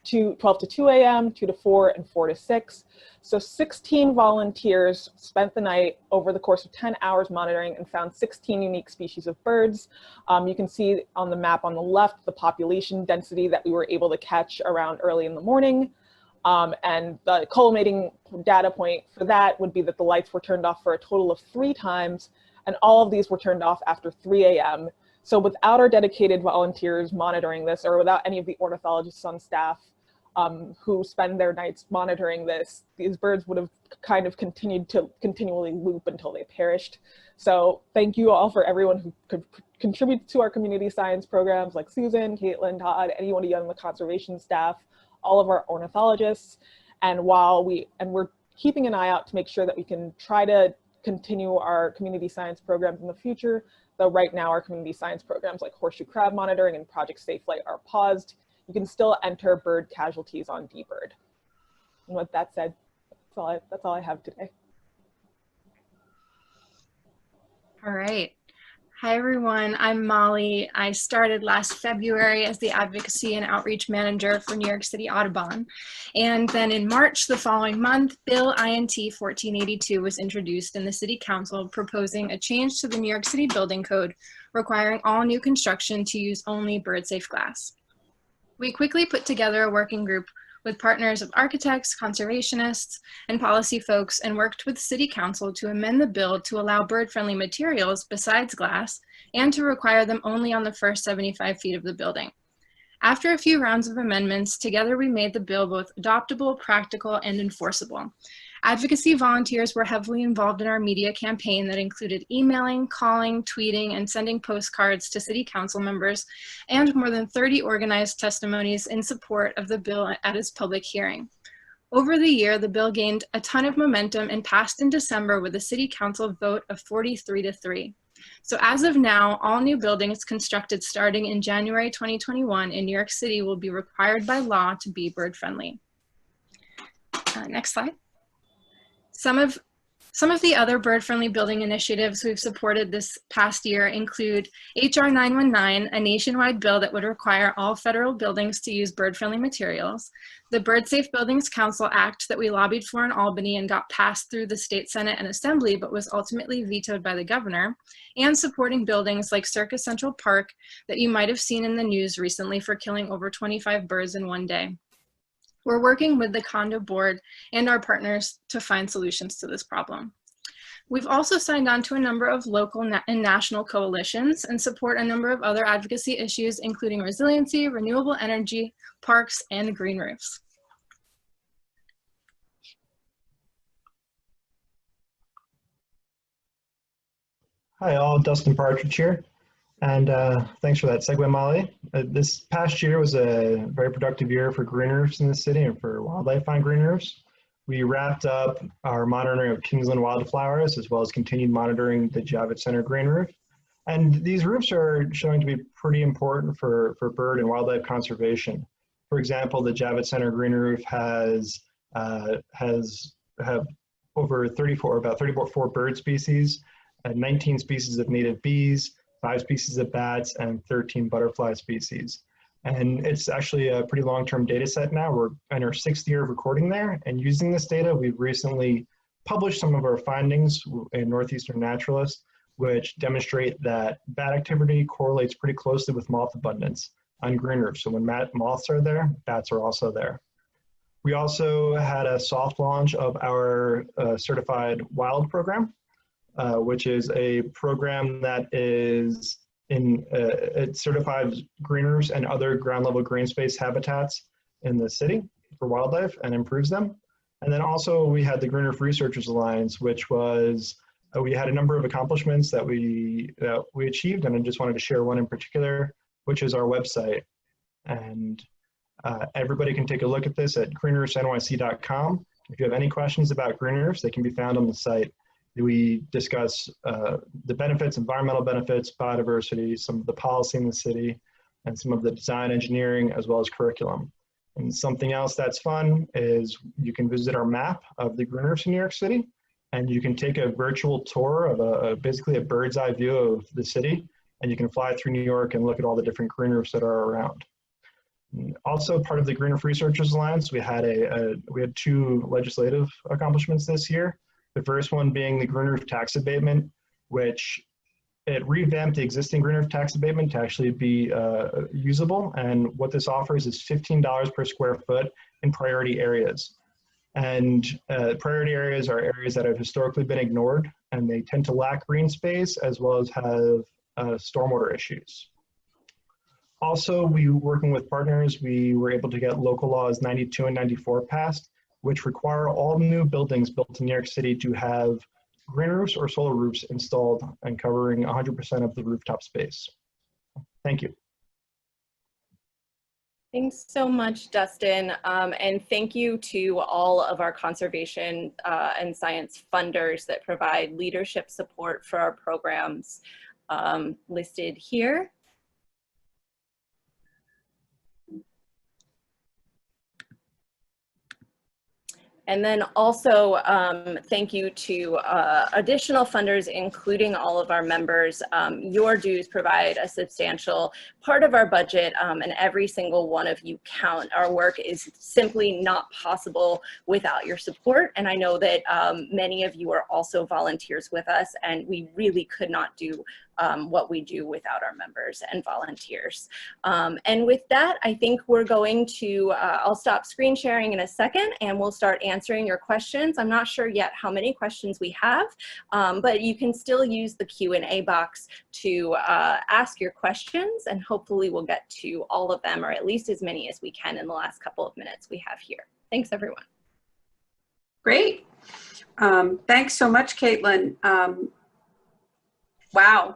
M: 12 to 2 a.m., 2 to 4, and 4 to 6. So 16 volunteers spent the night over the course of 10 hours monitoring and found 16 unique species of birds. You can see on the map on the left the population density that we were able to catch around early in the morning. And the culminating data point for that would be that the lights were turned off for a total of 3 times, and all of these were turned off after 3 a.m. So without our dedicated volunteers monitoring this, or without any of the ornithologists on staff who spend their nights monitoring this, these birds would have kind of continued to continually loop until they perished. So thank you all for everyone who could contribute to our community science programs, like Susan, Caitlin, Todd, anyone on the conservation staff, all of our ornithologists. And we're keeping an eye out to make sure that we can try to continue our community science programs in the future, though right now our community science programs like horseshoe crab monitoring and Project Safe Flight are paused. You can still enter bird casualties on dBird. And with that said, that's all I have today.
N: All right. Hi, everyone. I'm Molly. I started last February as the Advocacy and Outreach Manager for New York City Audubon. And then in March the following month, Bill INT 1482 was introduced in the City Council proposing a change to the New York City Building Code requiring all new construction to use only bird-safe glass. We quickly put together a working group with partners of architects, conservationists, and policy folks, and worked with City Council to amend the bill to allow bird-friendly materials besides glass and to require them only on the first 75 feet of the building. After a few rounds of amendments, together we made the bill both adoptable, practical, and enforceable. Advocacy volunteers were heavily involved in our media campaign that included emailing, calling, tweeting, and sending postcards to City Council members, and more than 30 organized testimonies in support of the bill at its public hearing. Over the year, the bill gained a ton of momentum and passed in December with a City Council vote of 43-3. So as of now, all new buildings constructed starting in January 2021 in New York City will be required by law to be bird friendly. Next slide. Some of the other bird-friendly building initiatives we've supported this past year include HR 919, a nationwide bill that would require all federal buildings to use bird-friendly materials, the Bird Safe Buildings Council Act that we lobbied for in Albany and got passed through the state Senate and Assembly, but was ultimately vetoed by the governor, and supporting buildings like Circus Central Park that you might have seen in the news recently for killing over 25 birds in one day. We're working with the condo board and our partners to find solutions to this problem. We've also signed on to a number of local and national coalitions and support a number of other advocacy issues, including resiliency, renewable energy, parks, and green roofs.
O: Hi all, Dustin Partridge here. And thanks for that segue, Molly. This past year was a very productive year for green roofs in the city and for wildlife on green roofs. We wrapped up our monitoring of Kingsland wildflowers as well as continued monitoring the Javits Center green roof. And these roofs are showing to be pretty important for bird and wildlife conservation. For example, the Javits Center green roof has over 34 bird species, 19 species of native bees, 5 species of bats, and 13 butterfly species. And it's actually a pretty long-term data set now. We're in our 6th year of recording there, and using this data, we've recently published some of our findings in Northeastern Naturalist, which demonstrate that bat activity correlates pretty closely with moth abundance on green roofs. So when moths are there, bats are also there. We also had a soft launch of our Certified Wild program, which is a program that is it certifies green roofs and other ground level green space habitats in the city for wildlife and improves them. And then also we had the Green Roof Researchers Alliance, which was, we had a number of accomplishments that we achieved, and I just wanted to share one in particular, which is our website. And everybody can take a look at this at greenroofsnyc.com. If you have any questions about green roofs, they can be found on the site. We discuss the benefits, environmental benefits, biodiversity, some of the policy in the city, and some of the design engineering, as well as curriculum. And something else that's fun is you can visit our map of the green roofs in New York City, and you can take a virtual tour of basically a bird's eye view of the city, and you can fly through New York and look at all the different green roofs that are around. And also, part of the Green Roof Researchers Alliance, we had 2 legislative accomplishments this year. The first one being the green roof tax abatement, which it revamped the existing green roof tax abatement to actually be usable. And what this offers is $15 per square foot in priority areas. And priority areas are areas that have historically been ignored, and they tend to lack green space as well as have stormwater issues. Also, working with partners, we were able to get local laws 92 and 94 passed, which require all new buildings built in New York City to have green roofs or solar roofs installed and covering 100% of the rooftop space. Thank you.
J: Thanks so much, Dustin. And thank you to all of our conservation and science funders that provide leadership support for our programs listed here. And then also thank you to additional funders, including all of our members. Your dues provide a substantial part of our budget, and every single one of you count. Our work is simply not possible without your support. And I know that many of you are also volunteers with us, and we really could not do what we do without our members and volunteers. And with that, I think we're going to, I'll stop screen sharing in a second and we'll start answering your questions. I'm not sure yet how many questions we have, but you can still use the Q&A box to ask your questions, and hopefully we'll get to all of them, or at least as many as we can in the last couple of minutes we have here. Thanks, everyone.
A: Great. Thanks so much, Caitlin. Wow,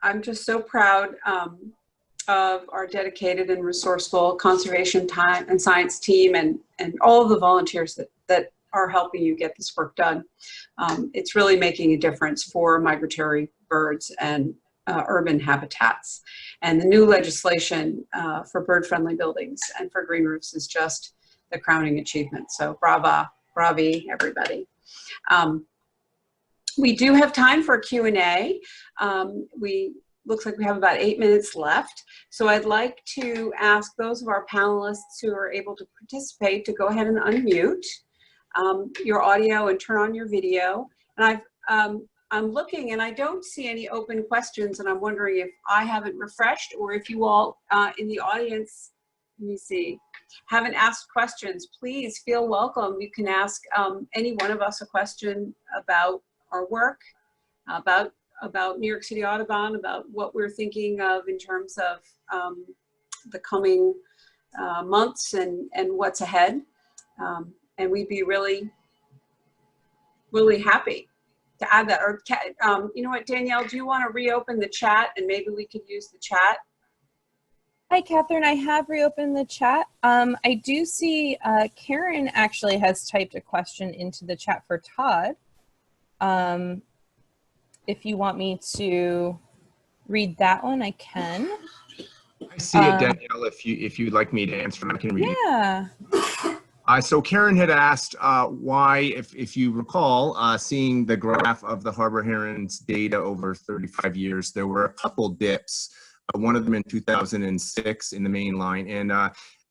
A: I'm just so proud of our dedicated and resourceful conservation time and science team, and all of the volunteers that are helping you get this work done. It's really making a difference for migratory birds and urban habitats. And the new legislation for bird-friendly buildings and for green roofs is just the crowning achievement. So bravi, everybody. We do have time for Q&A. Looks like we have about 8 minutes left. So I'd like to ask those of our panelists who are able to participate to go ahead and unmute your audio and turn on your video. And I'm looking and I don't see any open questions, and I'm wondering if I haven't refreshed or if you all in the audience, let me see, haven't asked questions. Please feel welcome. You can ask any one of us a question about our work, about New York City Audubon, about what we're thinking of in terms of the coming months and what's ahead. And we'd be really, really happy to add that. Or you know what, Danielle, do you want to reopen the chat and maybe we could use the chat?
J: Hi, Catherine. I have reopened the chat. I do see Karen actually has typed a question into the chat for Todd. If you want me to read that one, I can.
L: I see it, Danielle. If you'd like me to answer, I can read it.
J: Yeah.
L: So Karen had asked why, if you recall, seeing the graph of the harbor heron's data over 35 years, there were a couple dips. One of them in 2006 in the main line, and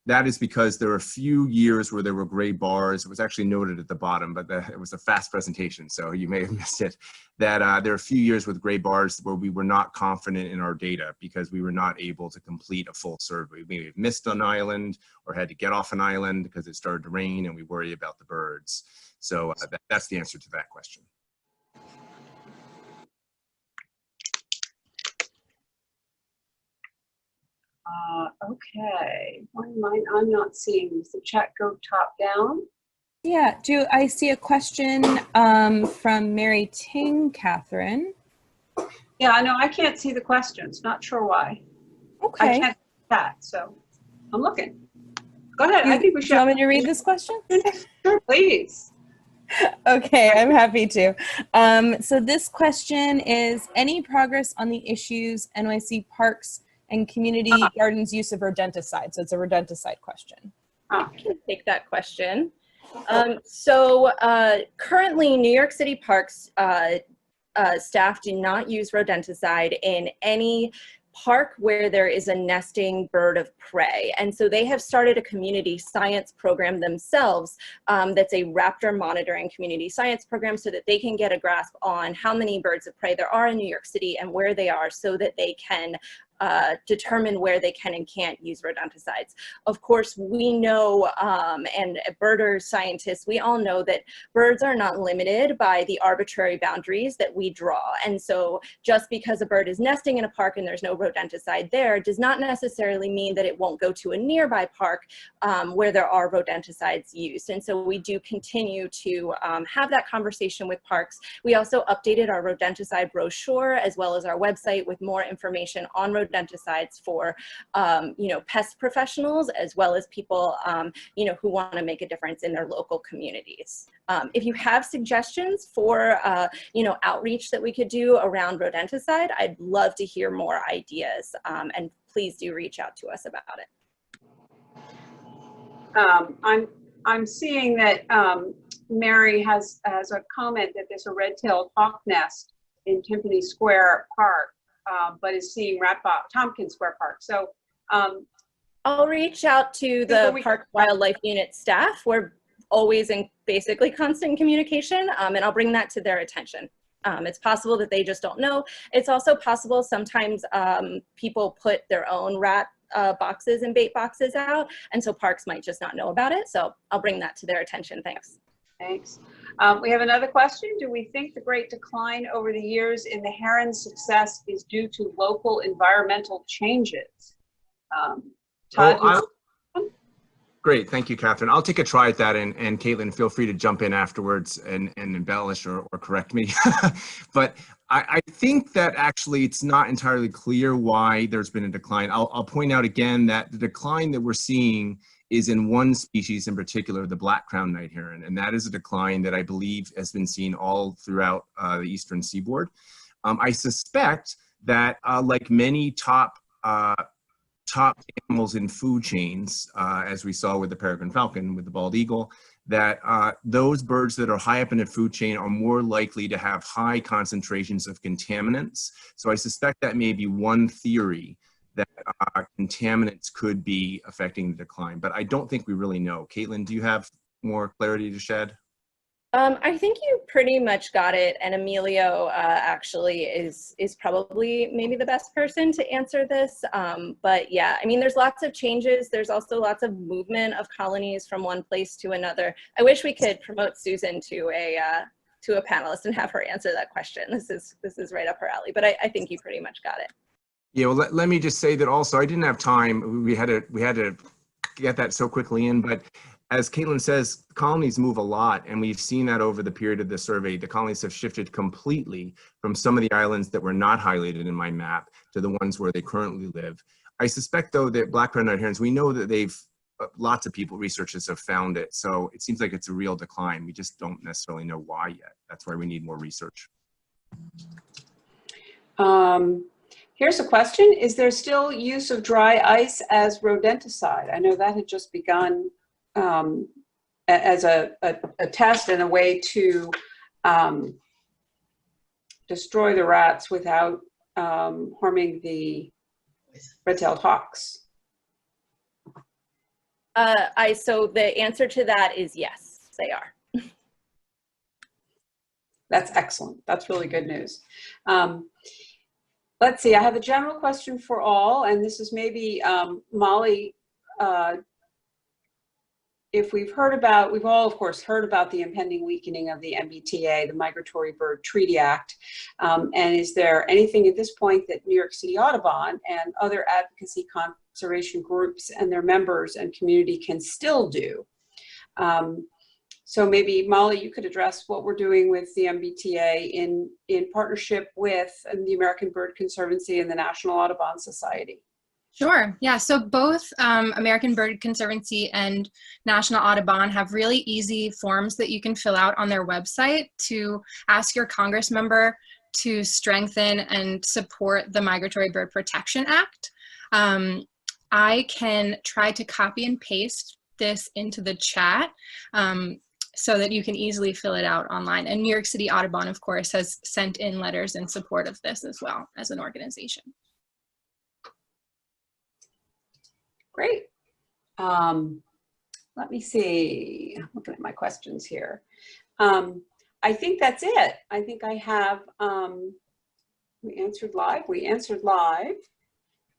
L: that is because there were a few years where there were gray bars. It was actually noted at the bottom, but it was a fast presentation, so you may have missed it, that there are a few years with gray bars where we were not confident in our data because we were not able to complete a full survey. We may have missed an island or had to get off an island because it started to rain and we worry about the birds. So that's the answer to that question.
A: Okay, I'm not seeing. Does the chat go top down?
J: Yeah, do I see a question from Mary Ting, Catherine?
A: Yeah, I know, I can't see the questions, not sure why.
J: Okay.
A: I can't see that, so I'm looking. Go ahead, I think we should.
J: Do you want me to read this question?
A: Sure, please.
J: Okay, I'm happy to. So this question is, any progress on the issues NYC Parks and Community Gardens use of rodenticide? So it's a rodenticide question.
A: I
J: can take that question. So currently New York City Parks staff do not use rodenticide in any park where there is a nesting bird of prey. And so they have started a community science program themselves that's a raptor monitoring community science program so that they can get a grasp on how many birds of prey there are in New York City and where they are so that they can determine where they can and can't use rodenticides. Of course, we know, and birders, scientists, we all know that birds are not limited by the arbitrary boundaries that we draw. And so just because a bird is nesting in a park and there's no rodenticide there does not necessarily mean that it won't go to a nearby park where there are rodenticides used. And so we do continue to have that conversation with parks. We also updated our rodenticide brochure as well as our website with more information on rodenticides for pest professionals as well as people who want to make a difference in their local communities. If you have suggestions for outreach that we could do around rodenticide, I'd love to hear more ideas, and please do reach out to us about it.
A: I'm seeing that Mary has a comment that there's a red-tailed hawk nest in Timpani Square Park, but is seeing Tompkins Square Park. So
J: I'll reach out to the Park Wildlife Unit staff. We're always in basically constant communication, and I'll bring that to their attention. It's possible that they just don't know. It's also possible sometimes people put their own rat boxes and bait boxes out, and so parks might just not know about it. So I'll bring that to their attention. Thanks.
A: Thanks. We have another question. Do we think the great decline over the years in the heron's success is due to local environmental changes? Todd?
L: Great, thank you, Catherine. I'll take a try at that, and Caitlin, feel free to jump in afterwards and embellish or correct me. But I think that actually it's not entirely clear why there's been a decline. I'll point out again that the decline that we're seeing is in one species in particular, the black crowned night heron, and that is a decline that I believe has been seen all throughout the eastern seaboard. I suspect that like many top animals in food chains, as we saw with the peregrine falcon, with the bald eagle, that those birds that are high up in the food chain are more likely to have high concentrations of contaminants. So I suspect that may be one theory that contaminants could be affecting the decline, but I don't think we really know. Caitlin, do you have more clarity to shed?
J: I think you pretty much got it, and Emilio actually is probably maybe the best person to answer this. But yeah, I mean, there's lots of changes. There's also lots of movement of colonies from one place to another. I wish we could promote Susan to a panelist and have her answer that question. This is right up her alley. But I think you pretty much got it.
L: Yeah, well, let me just say that also I didn't have time. We had to get that so quickly in, but as Caitlin says, colonies move a lot, and we've seen that over the period of the survey. The colonies have shifted completely from some of the islands that were not highlighted in my map to the ones where they currently live. I suspect, though, that black-crowned night herons, we know that lots of people, researchers have found it, so it seems like it's a real decline. We just don't necessarily know why yet. That's why we need more research.
A: Here's a question. Is there still use of dry ice as rodenticide? I know that had just begun as a test and a way to destroy the rats without harming the red-tailed hawks.
J: So the answer to that is yes, they are.
A: That's excellent. That's really good news. Let's see, I have a general question for all, and this is maybe Molly, if we've all of course heard about the impending weakening of the MBTA, the Migratory Bird Treaty Act, and is there anything at this point that New York City Audubon and other advocacy conservation groups and their members and community can still do? So maybe Molly, you could address what we're doing with the MBTA in partnership with the American Bird Conservancy and the National Audubon Society.
N: Sure. Yeah. So both American Bird Conservancy and National Audubon have really easy forms that you can fill out on their website to ask your Congress member to strengthen and support the Migratory Bird Protection Act. I can try to copy and paste this into the chat so that you can easily fill it out online. And New York City Audubon, of course, has sent in letters in support of this as well as an organization.
A: Great. Let me see, I'm looking at my questions here. I think that's it. I think I have, we answered live.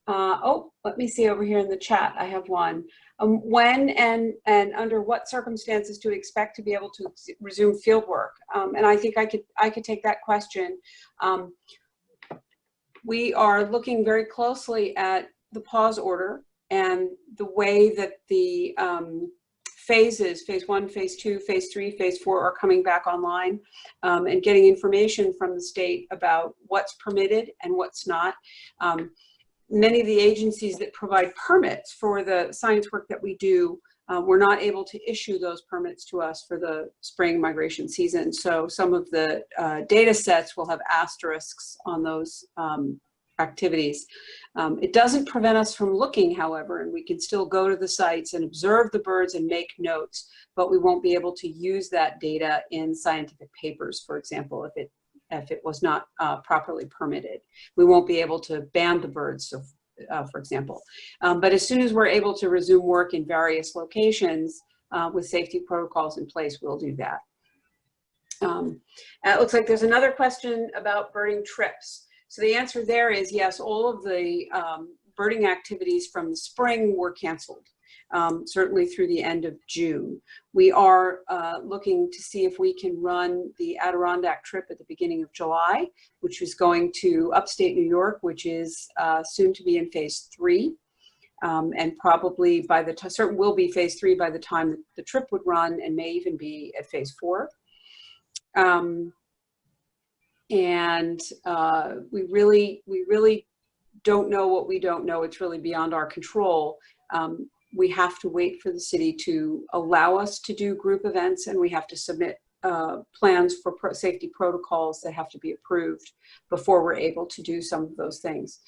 A: Oh, let me see over here in the chat. I have one. When and under what circumstances do we expect to be able to resume field work? And I think I could take that question. We are looking very closely at the pause order and the way that the phases, phase 1, phase 2, phase 3, phase 4 are coming back online, and getting information from the state about what's permitted and what's not. Many of the agencies that provide permits for the science work that we do were not able to issue those permits to us for the spring migration season. So some of the data sets will have asterisks on those activities. It doesn't prevent us from looking, however, and we can still go to the sites and observe the birds and make notes, but we won't be able to use that data in scientific papers, for example, if it was not properly permitted. We won't be able to ban the birds, so, for example. But as soon as we're able to resume work in various locations with safety protocols in place, we'll do that. It looks like there's another question about birding trips. So the answer there is yes, all of the birding activities from the spring were canceled, certainly through the end of June. We are looking to see if we can run the Adirondack trip at the beginning of July, which is going to upstate New York, which is soon to be in phase 3. And probably by the time, certain will be phase 3 by the time the trip would run, and may even be at phase 4. We really don't know what we don't know. It's really beyond our control. We have to wait for the city to allow us to do group events, and we have to submit plans for safety protocols that have to be approved before we're able to do some of those things.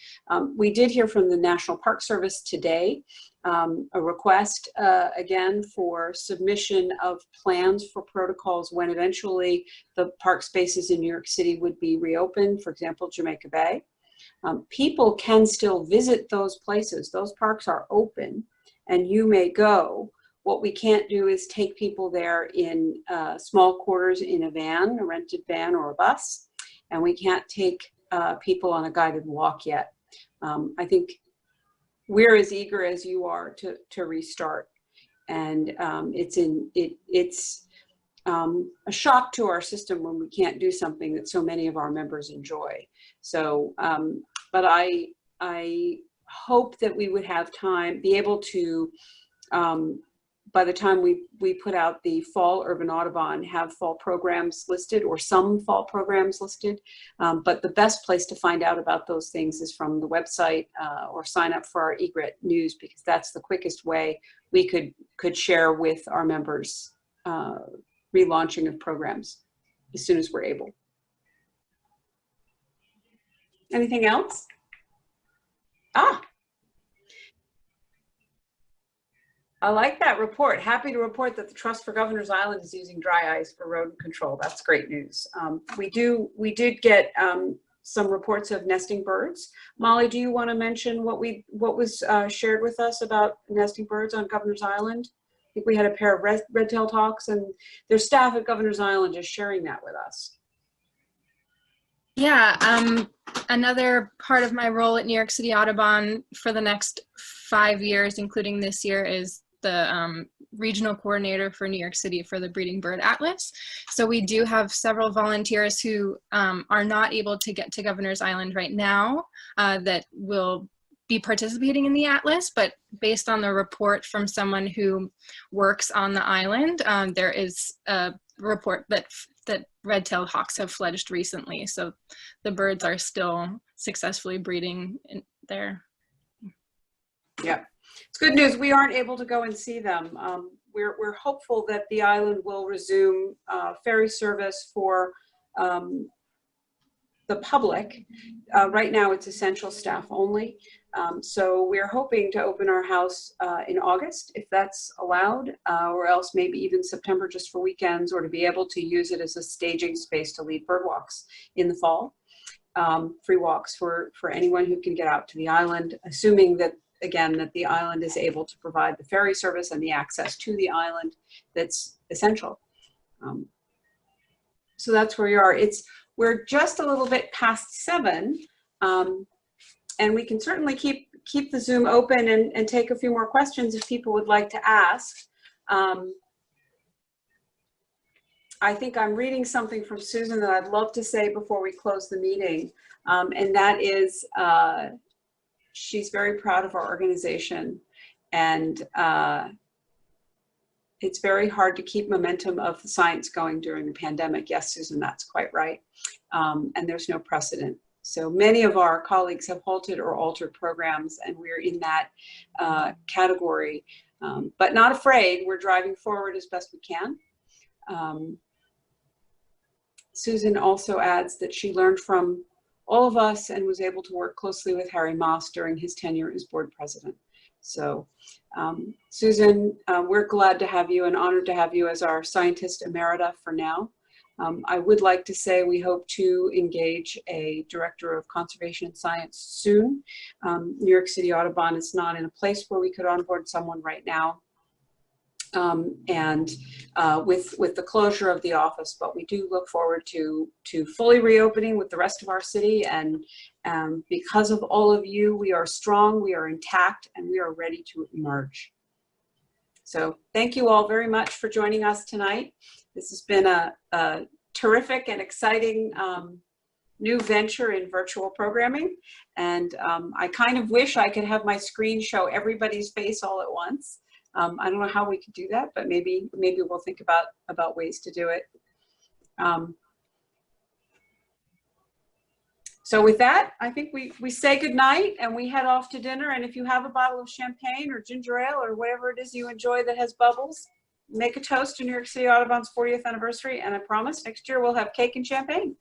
A: We did hear from the National Park Service today, a request again for submission of plans for protocols when eventually the park spaces in New York City would be reopened, for example, Jamaica Bay. People can still visit those places. Those parks are open and you may go. What we can't do is take people there in small quarters in a van, a rented van or a bus, and we can't take people on a guided walk yet. I think we're as eager as you are to restart, and it's a shock to our system when we can't do something that so many of our members enjoy. So, but I hope that we would have time, be able to, by the time we put out the fall Urban Audubon, have fall programs listed or some fall programs listed. But the best place to find out about those things is from the website or sign up for our egret news, because that's the quickest way we could share with our members relaunching of programs as soon as we're able. Anything else? I like that report. Happy to report that the Trust for Governor's Island is using dry ice for rodent control. That's great news. We did get some reports of nesting birds. Molly, do you want to mention what was shared with us about nesting birds on Governor's Island? I think we had a pair of red-tailed hawks, and their staff at Governor's Island is sharing that with us.
N: Yeah, another part of my role at New York City Audubon for the next 5 years, including this year, is the regional coordinator for New York City for the Breeding Bird Atlas. So we do have several volunteers who are not able to get to Governor's Island right now that will be participating in the Atlas, but based on the report from someone who works on the island, there is a report that red-tailed hawks have fledged recently. So the birds are still successfully breeding there.
A: Yeah, it's good news. We aren't able to go and see them. We're hopeful that the island will resume ferry service for the public. Right now it's essential staff only. So we're hoping to open our house in August, if that's allowed, or else maybe even September just for weekends, or to be able to use it as a staging space to lead bird walks in the fall. Free walks for anyone who can get out to the island, assuming that, again, that the island is able to provide the ferry service and the access to the island that's essential. So that's where we are. We're just a little bit past 7. And we can certainly keep the Zoom open and take a few more questions if people would like to ask. I think I'm reading something from Susan that I'd love to say before we close the meeting. And that is, she's very proud of our organization. And it's very hard to keep momentum of the science going during the pandemic. Yes, Susan, that's quite right. And there's no precedent. So many of our colleagues have halted or altered programs, and we're in that category, but not afraid. We're driving forward as best we can. Susan also adds that she learned from all of us and was able to work closely with Harry Maas during his tenure as board president. So Susan, we're glad to have you and honored to have you as our scientist emerita for now. I would like to say we hope to engage a director of conservation and science soon. New York City Audubon is not in a place where we could onboard someone right now. with the closure of the office, but we do look forward to fully reopening with the rest of our city. And because of all of you, we are strong, we are intact, and we are ready to emerge. So thank you all very much for joining us tonight. This has been a terrific and exciting new venture in virtual programming. And I kind of wish I could have my screen show everybody's face all at once. I don't know how we could do that, but maybe we'll think about ways to do it. So with that, I think we say goodnight and we head off to dinner. And if you have a bottle of champagne or ginger ale or whatever it is you enjoy that has bubbles, make a toast to New York City Audubon's 40th anniversary. And I promise next year we'll have cake and champagne.